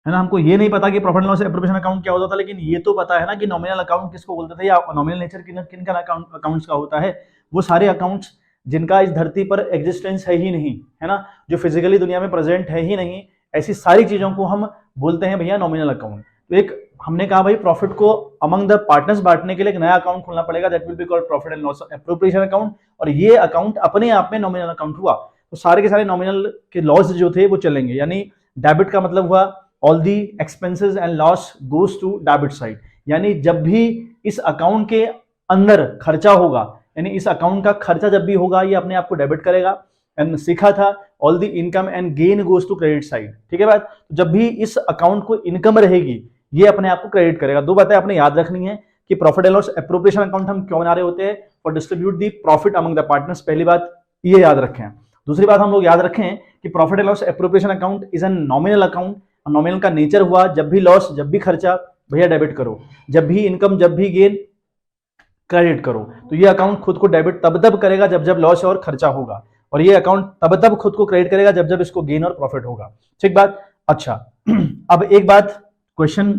है ना, हमको ये नहीं पता कि profit and loss appropriation account क्या होता था, लेकिन ये तो पता है ना कि नॉमिनल अकाउंट किसको बोलते थे, या नॉमिनल नेचर किन का अकाउंट्स का होता है। वो सारे अकाउंट्स जिनका इस धरती पर एग्जिस्टेंस है ही नहीं, है ना, जो फिजिकली दुनिया में प्रेजेंट है ही नहीं, ऐसी सारी चीजों को हम बोलते हैं भैया नॉमिनल अकाउंट। तो एक हमने कहा भाई प्रॉफिट को अमंग द पार्टनर्स बांटने के लिए एक नया अकाउंट खोलना पड़ेगा, that will be called profit and loss appropriation account. और ये अकाउंट अपने आप में नॉमिनल अकाउंट हुआ। तो सारे के सारे नॉमिनल के लॉस जो थे वो चलेंगे, यानी डेबिट का मतलब हुआ all the expenses and loss goes to debit side, यानी जब भी इस अकाउंट के अंदर खर्चा होगा, यानी इस अकाउंट का खर्चा जब भी होगा, ये अपने आप को डेबिट करेगा। एंड सीखा था all the income and gain goes to credit side, ठीक है बात। जब भी इस अकाउंट को इनकम रहेगी, ये अपने आप को क्रेडिट करेगा। दो बातें आपने याद रखनी है कि profit and loss appropriation account हम क्यों बना रहे होते हैं, for distribute the profit among the partners. पहली बात ये याद रखें। दूसरी बात हम लोग याद रखें कि profit and loss appropriation account is an nominal account. Nominal का नेचर हुआ जब भी लॉस, जब भी खर्चा, भैया डेबिट करो, जब भी इनकम, जब भी गेन, क्रेडिट करो। तो ये अकाउंट खुद को डेबिट तब करेगा जब जब लॉस और खर्चा होगा, और ये अकाउंट तब खुद को क्रेडिट करेगा जब जब इसको गेन और प्रॉफिट होगा, ठीक बात। अच्छा, अब एक बात क्वेश्चन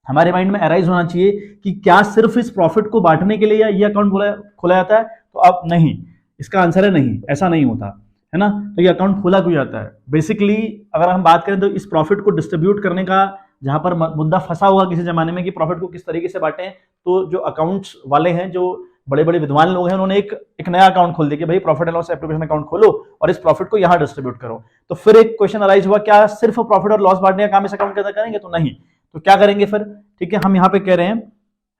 हमारे माइंड में अराइज होना चाहिए कि क्या सिर्फ इस प्रॉफिट को बांटने के लिए ये अकाउंट खोला जाता है? तो अब नहीं, इसका आंसर है नहीं, ऐसा नहीं होता, है ना। तो ये अकाउंट खोला क्यों जाता है? बेसिकली अगर हम बात करें तो इस प्रॉफिट को डिस्ट्रीब्यूट करने का जहां पर मुद्दा फंसा हुआ किसी जमाने में कि प्रॉफिट को किस तरीके से बांटें, तो जो अकाउंट्स वाले हैं, जो बड़े बड़े विद्वान लोग हैं, उन्होंने एक नया अकाउंट खोल दिया कि भाई profit and loss appropriation account खोलो और इस प्रॉफिट को यहां डिस्ट्रीब्यूट करो। तो फिर एक क्वेश्चन अराइज हुआ, क्या सिर्फ प्रॉफिट और लॉस बांटने का काम इस अकाउंट के अंदर करेंगे? तो नहीं। तो क्या करेंगे फिर? ठीक है, हम यहाँ पे कह रहे हैं,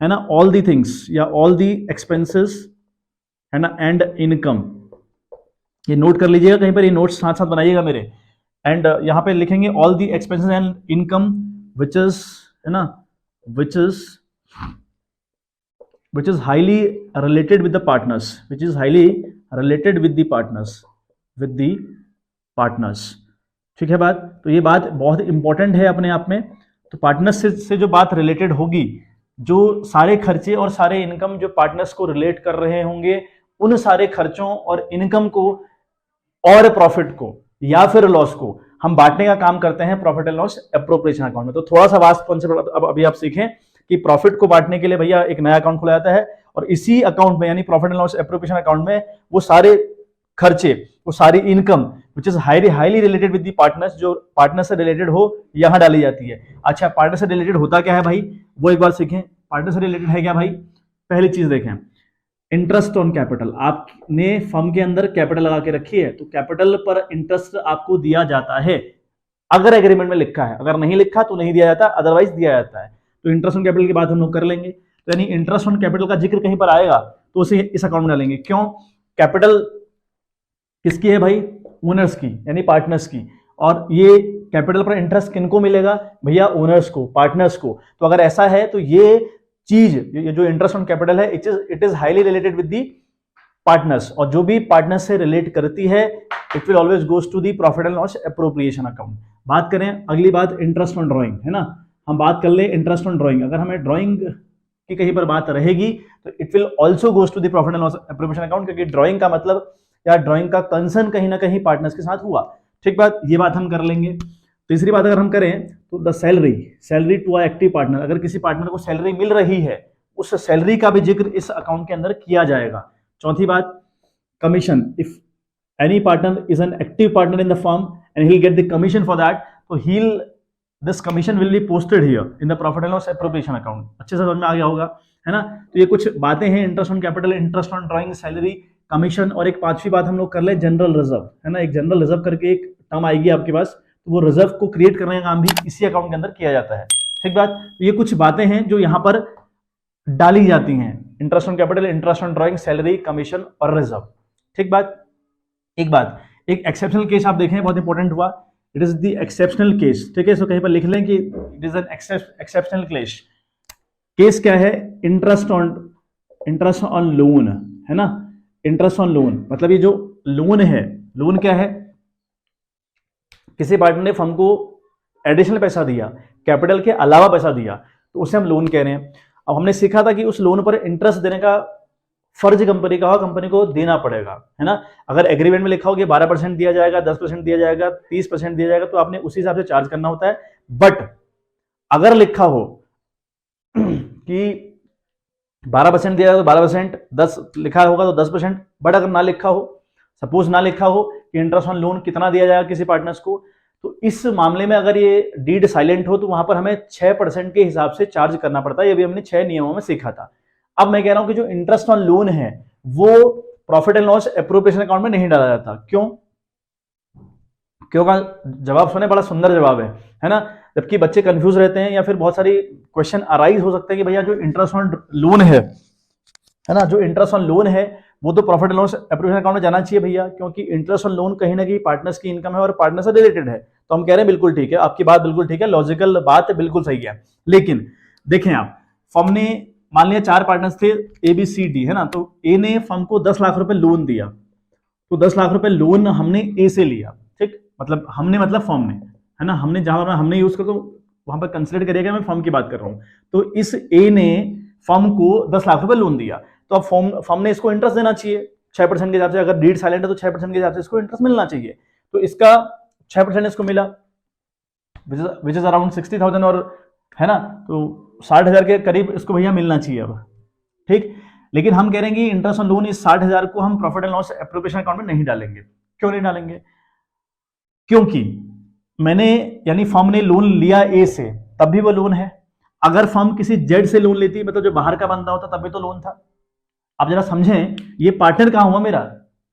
है ना, ऑल दी थिंग्स या ऑल दी एक्सपेंसेस, है ना, एंड इनकम। ये नोट कर लीजिएगा कहीं पर, ये नोट्स साथ साथ बनाइएगा मेरे। एंड यहाँ पे लिखेंगे all the expenses and income which is, है ना, which is highly related with the partners, which is highly related with the partners, ठीक है बात। तो ये बात बहुत इंपॉर्टेंट है अपने आप में। तो पार्टनर्स से जो बात रिलेटेड होगी, जो सारे खर्चे और सारे इनकम जो पार्टनर्स को रिलेट कर रहे होंगे, उन सारे खर्चों और इनकम को और प्रॉफिट को या फिर लॉस को हम बांटने का काम करते हैं profit and loss appropriation account में। तो थोड़ा सा वास्ट कॉन्सेप्ट अब अभी आप सीखें कि प्रॉफिट को बांटने के लिए भैया एक नया अकाउंट खुला जाता है और इसी अकाउंट में यानी profit and loss appropriation account में वो सारे खर्चे, वो सारी income which is highly related with the partners, जो पार्टनर से रिलेटेड हो, यहां डाली जाती है। अच्छा, पार्टनर से रिलेटेड होता क्या है भाई, वो एक बार सीखें। पार्टनर से रिलेटेड है क्या भाई, पहली चीज देखें, इंटरेस्ट ऑन कैपिटल। आपने फर्म के अंदर कैपिटल लगा के रखी है तो कैपिटल पर इंटरेस्ट आपको दिया जाता है, अगर एग्रीमेंट में लिखा है। अगर नहीं लिखा तो नहीं दिया जाता, अदरवाइज दिया जाता है। तो इंटरेस्ट ऑन कैपिटल की बात हम लोग कर लेंगे। तो यानी इंटरेस्ट ऑन कैपिटल का जिक्र कहीं पर आएगा तो उसे इस अकाउंट में डालेंगे। क्यों? कैपिटल किसकी है भाई, ओनर्स की यानी पार्टनर्स की, और ये कैपिटल पर इंटरेस्ट किनको मिलेगा भैया, ओनर्स को, पार्टनर्स को। तो अगर ऐसा है तो ये चीज, ये जो इंटरेस्ट ऑन कैपिटल है, it is highly related with the partners, और जो भी पार्टनर्स से रिलेट करती है it will always goes to the profit and loss appropriation account. बात करें अगली बात, इंटरेस्ट ऑन ड्राइंग, है ना, हम बात कर ले इंटरेस्ट ऑन ड्राइंग। अगर हमें ड्राइंग की कहीं पर बात रहेगी तो it will also goes to the profit and loss appropriation account, क्योंकि ड्राइंग का मतलब या ड्राइंग का कंसर्न कहीं ना कहीं पार्टनर्स के साथ हुआ। ठीक बात, ये बात हम कर लेंगे। तीसरी बात अगर हम करें तो the salary to a active partner, अगर किसी पार्टनर को सैलरी मिल रही है उस सैलरी का भी जिक्र इस अकाउंट के अंदर किया जाएगा। चौथी बात, commission, if any partner is an active partner in the firm and he get the commission for that, तो this commission will be posted here in the profit and loss appropriation account. अच्छे से समझ में आ गया होगा, है ना। तो ये कुछ बातें हैं, interest on capital, interest on drawing, salary, commission. और एक पांचवी बात हम लोग कर ले, जनरल रिजर्व, है ना। एक जनरल रिजर्व करके एक टर्म आएगी आपके पास, तो वो रिजर्व को क्रिएट करने का काम भी इसी अकाउंट के अंदर किया जाता है। ठीक बात, तो ये कुछ बातें हैं जो यहाँ पर डाली जाती हैं, interest on capital, interest on drawing, salary, commission और रिजर्व। ठीक बात, एक एक्सेप्शनल केस आप देखें, बहुत इंपॉर्टेंट हुआ, it is the exceptional case. ठीक है, सो कहीं पर लिख लें कि it is an exceptional case क्या है, इंटरेस्ट ऑन लोन, है ना। इंटरेस्ट ऑन लोन मतलब ये जो लोन है, लोन क्या है, किसी पार्टनर ने फर्म को एडिशनल पैसा दिया, कैपिटल के अलावा पैसा दिया, तो उसे हम लोन कह रहे हैं। अब हमने सीखा था कि उस लोन पर इंटरेस्ट देने का फर्ज कंपनी का, कंपनी को देना पड़ेगा, है ना। अगर एग्रीमेंट में लिखा हो कि 12% दिया जाएगा, 10% दिया जाएगा, 30% दिया जाएगा, तो आपने उसी हिसाब से चार्ज करना होता है। बट अगर लिखा हो कि 12% दिया जाएगा तो 12%, 10 लिखा होगा तो 10%, बट अगर ना लिखा हो, सपोज ना लिखा हो कि इंटरेस्ट ऑन लोन कितना दिया जाएगा किसी पार्टनर्स को, तो इस मामले में अगर ये डीड साइलेंट हो तो वहां पर हमें 6% के हिसाब से चार्ज करना पड़ता है। ये भी हमने 6 नियमों में सीखा था। अब मैं कह रहा हूं कि जो इंटरेस्ट ऑन लोन है वो profit and loss appropriation account में नहीं डाला जाता। क्यों? क्यों का जवाब सुने, बड़ा सुंदर जवाब है ना। जबकि बच्चे कंफ्यूज रहते हैं या फिर बहुत सारी क्वेश्चन अराइज हो सकते हैं कि भैया जो इंटरेस्ट ऑन लोन है ना, जो इंटरेस्ट ऑन लोन है वो तो profit and loss appropriation account में जाना चाहिए भैया, क्योंकि इंटरेस्ट ऑन लोन कहीं ना कहीं पार्टनर्स की इनकम है और पार्टनर से रिलेटेड है। तो हम कह रहे हैं बिल्कुल ठीक है, आपकी बात बिल्कुल ठीक है, लॉजिकल बात बिल्कुल सही है। लेकिन देखें आप, फर्म ने मान लिया 4 पार्टनर्स थे ए बी सी डी, है ना। तो ए ने फर्म को 10 लाख रुपए लोन दिया, तो 10 लाख रुपए लोन हमने ए से लिया। ठीक, मतलब हमने मतलब फर्म ने, है ना, हमने जहां हमने यूज कर, तो वहां पर कंसिडर करिएगा मैं फर्म की बात कर रहा हूं। तो इस ए ने फर्म को 10 लाख रुपए लोन दिया, तो अब फर्म ने इसको इंटरेस्ट देना चाहिए 6% के हिसाब से। अगर डीड साइलेंट है तो 6% के हिसाब से इसको इंटरेस्ट मिलना चाहिए। तो इसका 6% इसको मिला, विच इज अराउंड 60,000, और है ना, तो 60,000 के करीब इसको भैया मिलना चाहिए अब। ठीक, लेकिन हम कह रहे हैं कि इंटरेस्ट ऑन लोन इस 60,000 को हम profit and loss appropriation account में नहीं डालेंगे। क्यों नहीं डालेंगे? क्योंकि मैंने यानी फर्म ने लोन लिया ए से, तब भी वो लोन है। अगर फर्म किसी जेड से लोन लेती, मतलब जो बाहर का बंदा होता, तब भी तो लोन था। आप जरा समझें, ये पार्टनर कहां हुआ मेरा,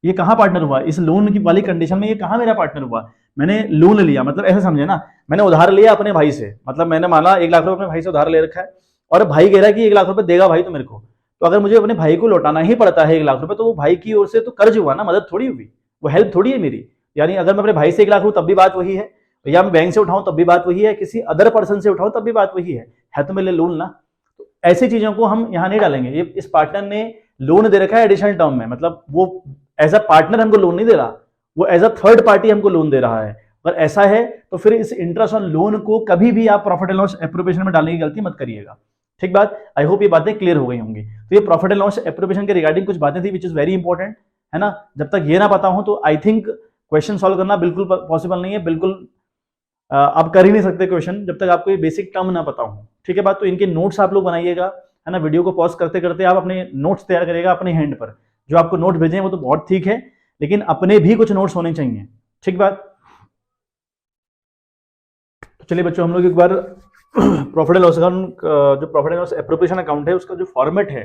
ये कहां पार्टनर हुआ इस लोन की वाली कंडीशन में, ये कहां मेरा पार्टनर हुआ। मैंने लोन लिया, मतलब ऐसे समझे ना, मैंने उधार लिया अपने भाई से, मतलब मैंने माना 1 लाख रुपए अपने भाई से उधार ले रखा है, और भाई कह रहा है कि 1 लाख रुपए देगा भाई तो मेरे को, तो अगर मुझे अपने भाई को लौटाना ही पड़ता है 1 लाख रुपए, तो वो भाई की ओर से तो कर्ज हुआ ना, मदद थोड़ी हुई, वो हेल्प थोड़ी है मेरी। यानी अगर मैं अपने भाई से 1 लाख लूं तब भी बात वही है, या मैं बैंक से उठाऊं तब भी बात वही है, किसी अदर पर्सन से उठाऊं तब भी बात वही है तो मेरे लोन ना। तो ऐसी चीजों को हम यहां नहीं डालेंगे। ये इस पार्टनर ने लोन दे रखा है एडिशनल टर्म में, मतलब वो एज अ पार्टनर हमको लोन नहीं दे रहा, वो एज अ थर्ड पार्टी हमको लोन दे रहा है। अगर ऐसा है तो फिर इस इंटरेस्ट ऑन लोन को कभी भी आप प्रॉफिट एंड लॉस एप्रोप्रिएशन में डालने की गलती मत करिएगा। ठीक बात, आई होप ये बातें क्लियर हो गई होंगी। तो ये प्रॉफिट एंड लॉस एप्रोप्रिएशन के रिगार्डिंग कुछ बातें थी विच इज वेरी इंपॉर्टेंट, है ना। जब तक ये ना पता हो तो आई थिंक क्वेश्चन सॉल्व करना बिल्कुल पॉसिबल नहीं है, बिल्कुल आप कर ही नहीं सकते क्वेश्चन जब तक आपको ये बेसिक टर्म ना पता हो, ठीक है बात। तो इनके नोट्स आप लोग बनाइएगा, है ना। वीडियो को पॉज करते करते आप अपने नोट्स तैयार करिएगा अपने हैंड पर। जो आपको नोट भेजे हैं वो तो बहुत ठीक है, लेकिन अपने भी कुछ नोट्स होने चाहिए, ठीक बात। तो चलिए बच्चों, हम लोग एक बार प्रॉफिट एंड लॉस अकाउंट, जो profit and loss appropriation account है उसका जो फॉर्मेट है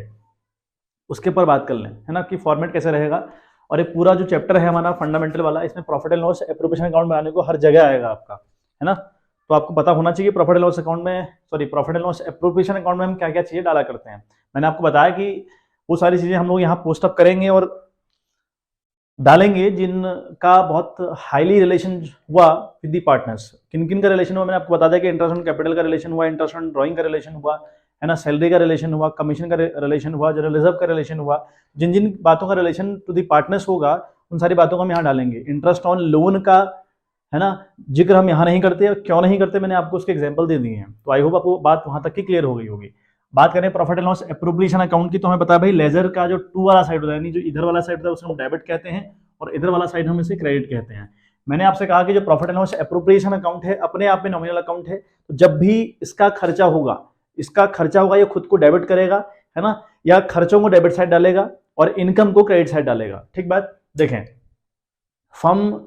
उसके ऊपर बात कर लें, है ना, कि फॉर्मेट कैसे रहेगा। और ये पूरा जो चैप्टर है हमारा फंडामेंटल वाला, इसमें profit and loss appropriation account बनाने को हर जगह आएगा आपका, है ना। तो आपको पता होना चाहिए प्रॉफिट एंड लॉस अकाउंट में, sorry profit and loss appropriation account में हम क्या क्या चीजें डाला करते हैं। मैंने आपको बताया कि वो सारी चीजें हम लोग यहाँ पोस्ट अप करेंगे और डालेंगे जिनका बहुत हाईली रिलेशन हुआ विद दी पार्टनर्स। किन किन का रिलेशन हुआ मैंने आपको बता दिया कि इंटरेस्ट ऑन कैपिटल का रिलेशन हुआ, इंटरेस्ट ऑन ड्राइंग का रिलेशन हुआ, है ना, सैलरी का रिलेशन हुआ, कमीशन का रिलेशन हुआ, जनरल रिजर्व का रिलेशन हुआ। जिन जिन बातों का रिलेशन टू दी पार्टनर्स होगा उन सारी बातों को हम यहाँ डालेंगे। इंटरेस्ट ऑन लोन का, है ना, जिक्र हम यहाँ नहीं करते। क्यों नहीं करते, मैंने आपको उसके एग्जाम्पल दे दिए हैं। तो आई होप आपको बात वहां तक की क्लियर हो गई होगी। बात करें profit and loss appropriation account की, तो हमें पता है भाई लेजर का जो टू वाला साइड होता है, यानी जो इधर वाला साइड होता है उसे हम डेबिट कहते हैं और इधर वाला साइड हम इसे क्रेडिट कहते हैं। मैंने आपसे कहा कि जो profit and loss appropriation account है अपने आप में नॉमिनल अकाउंट है। तो जब भी इसका खर्चा होगा ये खुद को डेबिट करेगा, है ना, या खर्चों को डेबिट साइड डालेगा और इनकम को क्रेडिट साइड डालेगा, ठीक बात। देखें, फर्म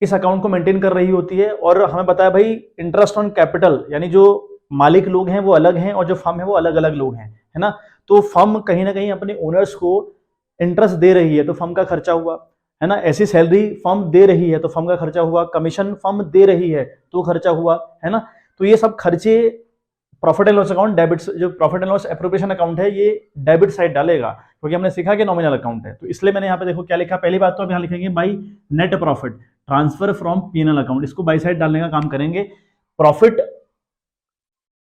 इस अकाउंट को मेंटेन कर रही होती है और हमें पता है भाई इंटरेस्ट ऑन कैपिटल, यानी जो मालिक लोग हैं वो अलग हैं और जो फर्म है वो अलग अलग लोग हैं, है ना। तो फर्म कहीं ना कहीं अपने ओनर्स को इंटरेस्ट दे रही है तो फर्म का खर्चा हुआ, है ना। ऐसी सैलरी फर्म दे रही है तो फर्म का खर्चा हुआ, कमीशन फर्म दे रही है तो खर्चा हुआ, है ना। तो ये सब खर्चे profit and loss account debit, जो profit and loss appropriation account है ये डेबिट साइड डालेगा, क्योंकि हमने सीखा कि नॉमिनल अकाउंट है। तो इसलिए मैंने यहाँ पे देखो क्या लिखा, पहली बात तो अब यहाँ लिखेंगे by net profit transfer from PNL account, इसको बाई साइड डालने का काम करेंगे। प्रॉफिट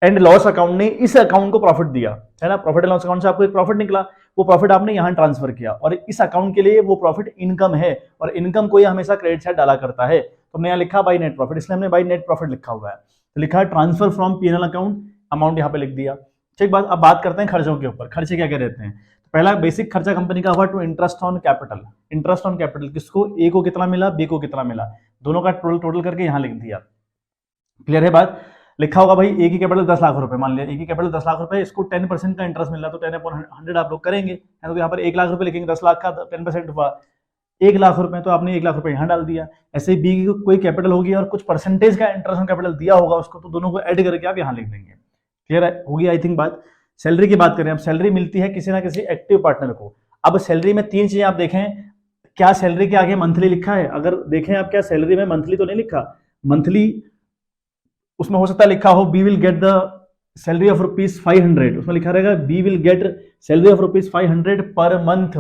एंड लॉस अकाउंट ने इस अकाउंट को प्रॉफिट दिया, है ना। प्रॉफिट एंड लॉस अकाउंट से आपको एक प्रॉफिट निकला, वो प्रॉफिट आपने यहां ट्रांसफर किया और इस अकाउंट के लिए वो प्रॉफिट इनकम है और इनकम को ये हमेशा क्रेडिट साइड डाला करता है। तो हमने यहाँ लिखा बाई नेट प्रॉफिट, इसलिए हमने बाई नेट प्रॉफिट लिखा हुआ है। तो लिखा है transfer from PNL account, amount यहाँ पे लिख दिया, ठीक बात। अब बात करते हैं खर्चों के ऊपर। खर्चे क्या क्या रहते हैं। तो पहला बेसिक खर्चा कंपनी का हुआ to interest on capital. Interest on capital किसको, ए को कितना मिला, बी को कितना मिला, दोनों का टोटल करके यहाँ लिख दिया। क्लियर है बात। लिखा होगा भाई ए की कैपिटल 10 लाख रुपए, मान लिया ए की कैपिटल 10 लाख रुपए, इसको 10% का इंटरेस्ट मिल रहा है तो 10/100 आप लोग करेंगे, है तो यहाँ पर 1 लाख रुपए लिखेंगे, 10 लाख का 10% हुआ 1 लाख रुपए, तो आपने 1 लाख रुपए यहाँ डाल दिया। ऐसे ही बी की कोई कैपिटल होगी और कुछ परसेंटेज का इंटरेस्ट ऑन कैपिटल दिया होगा उसको, तो दोनों को ऐड करके आप यहाँ लिख देंगे। क्लियर होगी आई थिंक बात। सैलरी की बात करें, अब सैलरी मिलती है किसी ना किसी एक्टिव पार्टनर को। अब सैलरी में 3 चीजें आप देखें, क्या सैलरी के आगे मंथली लिखा है, अगर देखें आप क्या सैलरी में मंथली तो नहीं लिखा, मंथली उसमें हो सकता है लिखा हो B will get the salary of ₹500, उसमें लिखा रहेगा B will get salary of ₹500 per month.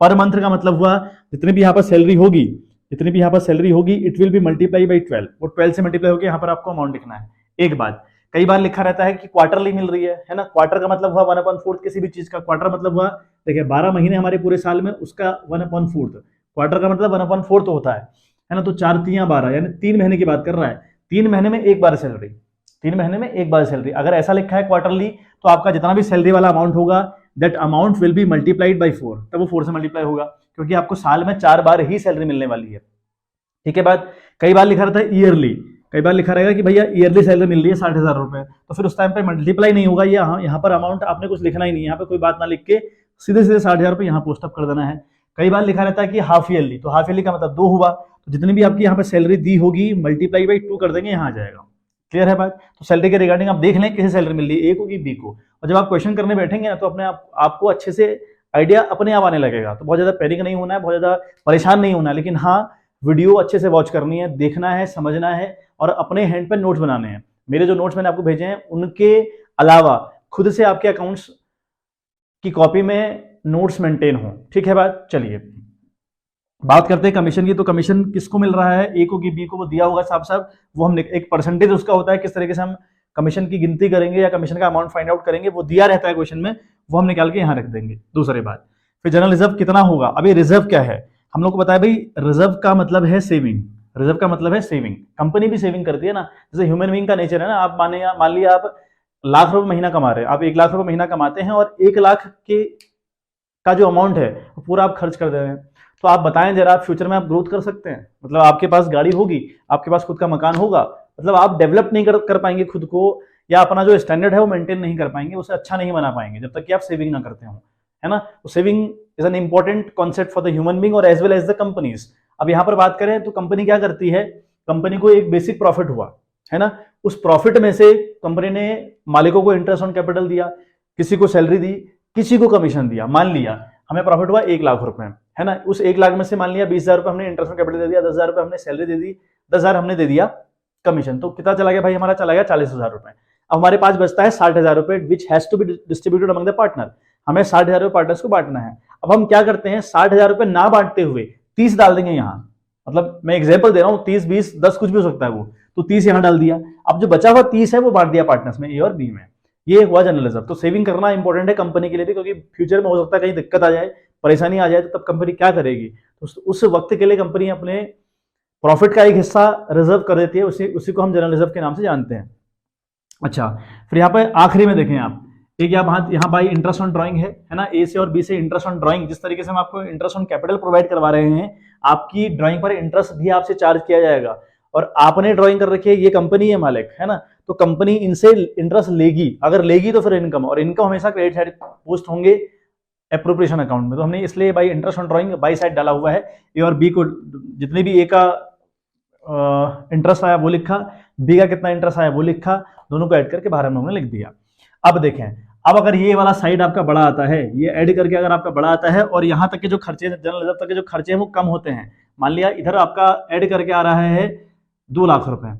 Per month का मतलब हुआ जितनी भी यहाँ पर सैलरी होगी it will be multiply by 12, वो 12 से मल्टीप्लाई होकर यहाँ पर आपको अमाउंट लिखना है। एक बात, कई बार लिखा रहता है कि क्वार्टरली मिल रही है ना। क्वार्टर का मतलब हुआ 1/4 किसी भी चीज का। क्वार्टर मतलब हुआ, देखिए 12 महीने हमारे पूरे साल में, उसका 1/4, क्वार्टर का मतलब 1/4 होता है ना। तो 4 3 12 यानी 3 महीने की बात कर रहा है, 3 महीने में एक बार सैलरी, 3 महीने में एक बार सैलरी। अगर ऐसा लिखा है क्वार्टरली तो आपका जितना भी सैलरी वाला अमाउंट होगा that amount will be multiplied by 4, तब वो 4 से मल्टीप्लाई होगा, क्योंकि आपको साल में 4 बार ही सैलरी मिलने वाली है, ठीक है बात। कई बार लिखा रहता है ईयरली, कई बार लिखा रहेगा कि भैया ईयरली सैलरी मिल रही है 60,000 रुपए, तो फिर उस टाइम पे मल्टीप्लाई नहीं होगा, यहाँ पर अमाउंट आपने कुछ लिखना ही नहीं, यहाँ पे कोई बात ना लिख के सीधे सीधे 60,000 रुपए यहाँ पोस्ट अप कर देना है। कई बार लिखा रहता है कि हाफ ईयरली, तो हाफ ईयरली का मतलब 2 हुआ, तो जितनी भी आपकी यहाँ पे सैलरी दी होगी मल्टीप्लाई बाई 2 कर देंगे, यहाँ आ जाएगा। क्लियर है बात। तो सैलरी के रिगार्डिंग आप देख लें किसे सैलरी मिल रही है, ए को कि बी को, और जब आप क्वेश्चन करने बैठेंगे ना तो अपने आपको अच्छे से आइडिया अपने आप आने लगेगा। तो बहुत ज्यादा पैनिक नहीं होना है, बहुत ज्यादा परेशान नहीं होना है, लेकिन हाँ वीडियो अच्छे से वॉच करनी है, देखना है, समझना है और अपने हैंड पे नोट्स बनाने हैं। मेरे जो नोट्स मैंने आपको भेजे हैं उनके अलावा खुद से आपके अकाउंट्स की कॉपी में नोट्स मेंटेन हो, ठीक है बात। चलिए बात करते हैं कमीशन की। तो कमीशन किसको मिल रहा है, ए को कि बी को, वो दिया होगा साफ साफ, वो हम एक परसेंटेज उसका होता है, किस तरीके से हम कमीशन की गिनती करेंगे या कमीशन का अमाउंट फाइंड आउट करेंगे, वो दिया रहता है क्वेश्चन में, वो हम निकाल के यहाँ रख देंगे। दूसरी बात, फिर जनरल रिजर्व कितना होगा। अभी रिजर्व क्या है, हम लोग को बताया भाई रिजर्व का मतलब है सेविंग, रिजर्व का मतलब है सेविंग। कंपनी भी सेविंग करती है ना, जैसे ह्यूमन बीइंग का नेचर है ना। आप मान लिया आप लाख रुपए महीना कमा रहे हैं, आप 1 लाख रुपए महीना कमाते हैं और 1 लाख के का जो अमाउंट है वो पूरा आप खर्च कर दे रहे हैं, तो आप बताएं जरा, आप फ्यूचर में आप ग्रोथ कर सकते हैं? मतलब आपके पास गाड़ी होगी, आपके पास खुद का मकान होगा, मतलब आप डेवलप नहीं कर पाएंगे खुद को, या अपना जो स्टैंडर्ड है वो मेंटेन नहीं कर पाएंगे, उसे अच्छा नहीं बना पाएंगे जब तक कि आप सेविंग ना करते हो, है ना। तो saving is an important concept for the human being और as well as the companies. अब यहाँ पर बात करें तो कंपनी क्या करती है, कंपनी को एक बेसिक प्रॉफिट हुआ, है ना, उस प्रॉफिट में से कंपनी ने मालिकों को इंटरेस्ट ऑन कैपिटल दिया, किसी को सैलरी दी, किसी को कमीशन दिया। मान लिया हमें प्रॉफिट हुआ 1 लाख रुपए, है ना, उस 1 लाख में से मान लिया 20,000 रुपए हमने इंटरेस्ट ऑन कैपिटल दे दिया, 10,000 रुपए हमने सैलरी दे दी, 10,000 हमने दे दिया कमीशन, तो कितना चला गया भाई, हमारा चला गया 40,000 रुपए। अब हमारे पास बचता है 60,000 रुपए which has to be distributed among the partner, हमें 60,000 रुपए पार्टनर्स को बांटना है। अब हम क्या करते हैं, 60,000 रुपए ना बांटते हुए 30 डाल देंगे यहाँ, मतलब मैं एग्जाम्पल दे रहा हूँ, 30, 20, 10 कुछ भी हो सकता है वो, तो 30 यहाँ डाल दिया। अब जो बचा हुआ 30 है वो बांट दिया पार्टनर्स में, ए और बी में। ये हुआ जर्नलिज्म। तो सेविंग करना इंपॉर्टेंट है कंपनी के लिए भी, क्योंकि फ्यूचर में हो सकता है कहीं दिक्कत आ जाए, परेशानी आ जाए, तो तब कंपनी क्या करेगी, तो उस वक्त के लिए कंपनी अपने प्रॉफिट का एक हिस्सा रिजर्व कर देती है, उसी को हम जर्नलिज्म के नाम से जानते हैं। अच्छा, फिर यहाँ पे आखिरी में देखें आप, एक यहाँ भाई इंटरेस्ट ऑन ड्राइंग है ना, ए से और बी से इंटरेस्ट ऑन ड्राइंग, जिस तरीके से हम आपको इंटरेस्ट ऑन कैपिटल प्रोवाइड करवा रहे हैं, आपकी ड्राइंग पर इंटरेस्ट भी आपसे चार्ज किया जाएगा, और आपने ड्राइंग कर रखी है, ये कंपनी है मालिक, है ना, तो कंपनी इनसे इंटरेस्ट लेगी, अगर लेगी तो फिर इनकम, और इनकम हमेशा क्रेडिट साइड पोस्ट होंगे एप्रोप्रिएशन अकाउंट में। तो हमने इसलिए भाई interest on drawing by side डाला हुआ है, ए और बी को जितने भी ए का इंटरेस्ट आया वो लिखा, बी का कितना इंटरेस्ट आया वो लिखा, दोनों को ऐड करके बाहर हम लोगों ने लिख दिया। अब देखें, अब अगर ये वाला साइड आपका बड़ा आता है, ये ऐड करके अगर आपका बड़ा आता है, और यहाँ तक के जो खर्चे, जनरल तक के जो खर्चे हैं वो कम होते हैं, मान लिया इधर आपका ऐड करके आ रहा है 2 लाख रुपए,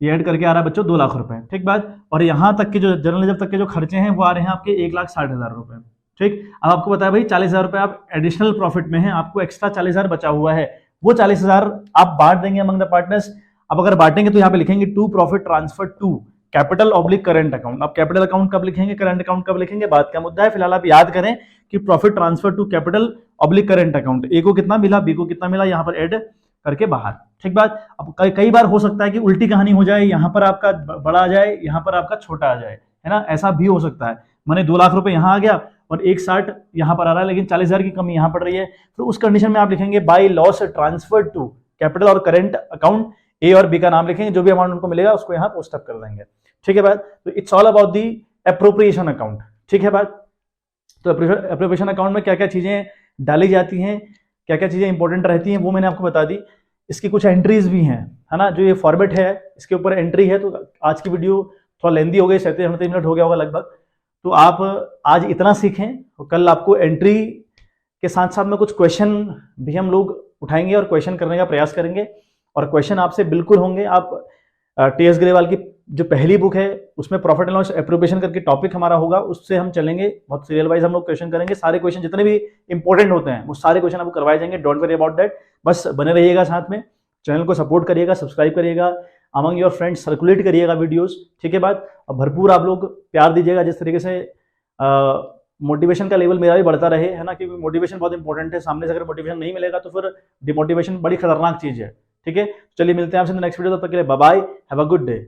ये ऐड करके आ रहा है बच्चों 2 लाख रुपए, ठीक बात, और यहाँ तक के जो जर्नलिज्म तक के जो खर्चे हैं वो आ रहे हैं आपके 1,60,000 रुपए, ठीक। अब आपको बताया भाई 40,000 रुपए आप एडिशनल प्रॉफिट में है, आपको एक्स्ट्रा 40,000 बचा हुआ है, वो 40,000 आप बांट देंगे अमंग द पार्टनर्स। अब अगर बांटेंगे तो यहाँ पे लिखेंगे to profit transfer to capital oblique current account. अब कैपिटल अकाउंट कब लिखेंगे, करंट अकाउंट कब लिखेंगे, बात का मुद्दा है। फिलहाल आप याद करें कि profit transfer to capital oblique current account, A को कितना मिला, बी को कितना मिला, यहाँ पर ऐड करके बाहर, ठीक बात। अब कई बार हो सकता है कि उल्टी कहानी हो जाए, यहाँ पर आपका बड़ा आ जाए, यहाँ पर आपका छोटा आ जाए, है ना, ऐसा भी हो सकता है। मैंने 2 लाख रुपए यहाँ आ गया और 1,60 यहाँ पर आ रहा है, लेकिन 40,000 की कमी यहाँ पड़ रही है, तो उस कंडीशन में आप लिखेंगे by loss transfer to capital और करंट अकाउंट, ए और बी का नाम लिखेंगे, जो भी अमाउंट उनको मिलेगा उसको यहाँ पोस्ट अप कर देंगे, ठीक है बात। तो it's all about the appropriation account, ठीक है बात। तो एप्रोप्रिएशन अकाउंट में क्या क्या चीजें डाली जाती हैं, क्या क्या चीजें इंपॉर्टेंट रहती हैं, वो मैंने आपको बता दी। इसकी कुछ एंट्रीज भी हैं, है ना, जो ये फॉर्मेट है इसके ऊपर एंट्री है। तो आज की वीडियो थोड़ा लेंदी हो गई, 37-38 मिनट हो गया होगा लगभग, तो आप आज इतना सीखें, और कल आपको एंट्री के साथ साथ में कुछ क्वेश्चन भी हम लोग उठाएंगे और क्वेश्चन करने का प्रयास करेंगे, और क्वेश्चन आपसे बिल्कुल होंगे। आप टी.एस. ग्रेवाल की जो पहली बुक है उसमें प्रॉफिट एंड लॉस एप्रोप्रिएशन करके टॉपिक हमारा होगा, उससे हम चलेंगे, बहुत सीरियल वाइज हम लोग क्वेश्चन करेंगे, सारे क्वेश्चन जितने भी इंपॉर्टेंट होते हैं वो सारे क्वेश्चन आपको करवाए जाएंगे, डोंट वरी अबाउट दैट। बस बने रहिएगा साथ में, चैनल को सपोर्ट करिएगा, सब्सक्राइब करिएगा, अमंग योर फ्रेंड्स सर्कुलेट करिएगा वीडियोस, ठीक है बात। और भरपूर आप लोग प्यार दीजिएगा, जिस तरीके से मोटिवेशन का लेवल मेरा भी बढ़ता रहे, है ना, क्योंकि मोटिवेशन बहुत इंपॉर्टेंट है। सामने से अगर मोटिवेशन नहीं मिलेगा तो फिर डिमोटिवेशन बड़ी खतरनाक चीज है, ठीक है। चलिए मिलते हैं आपसे नेक्स्ट वीडियो, तब तक के लिए bye bye, have a good day.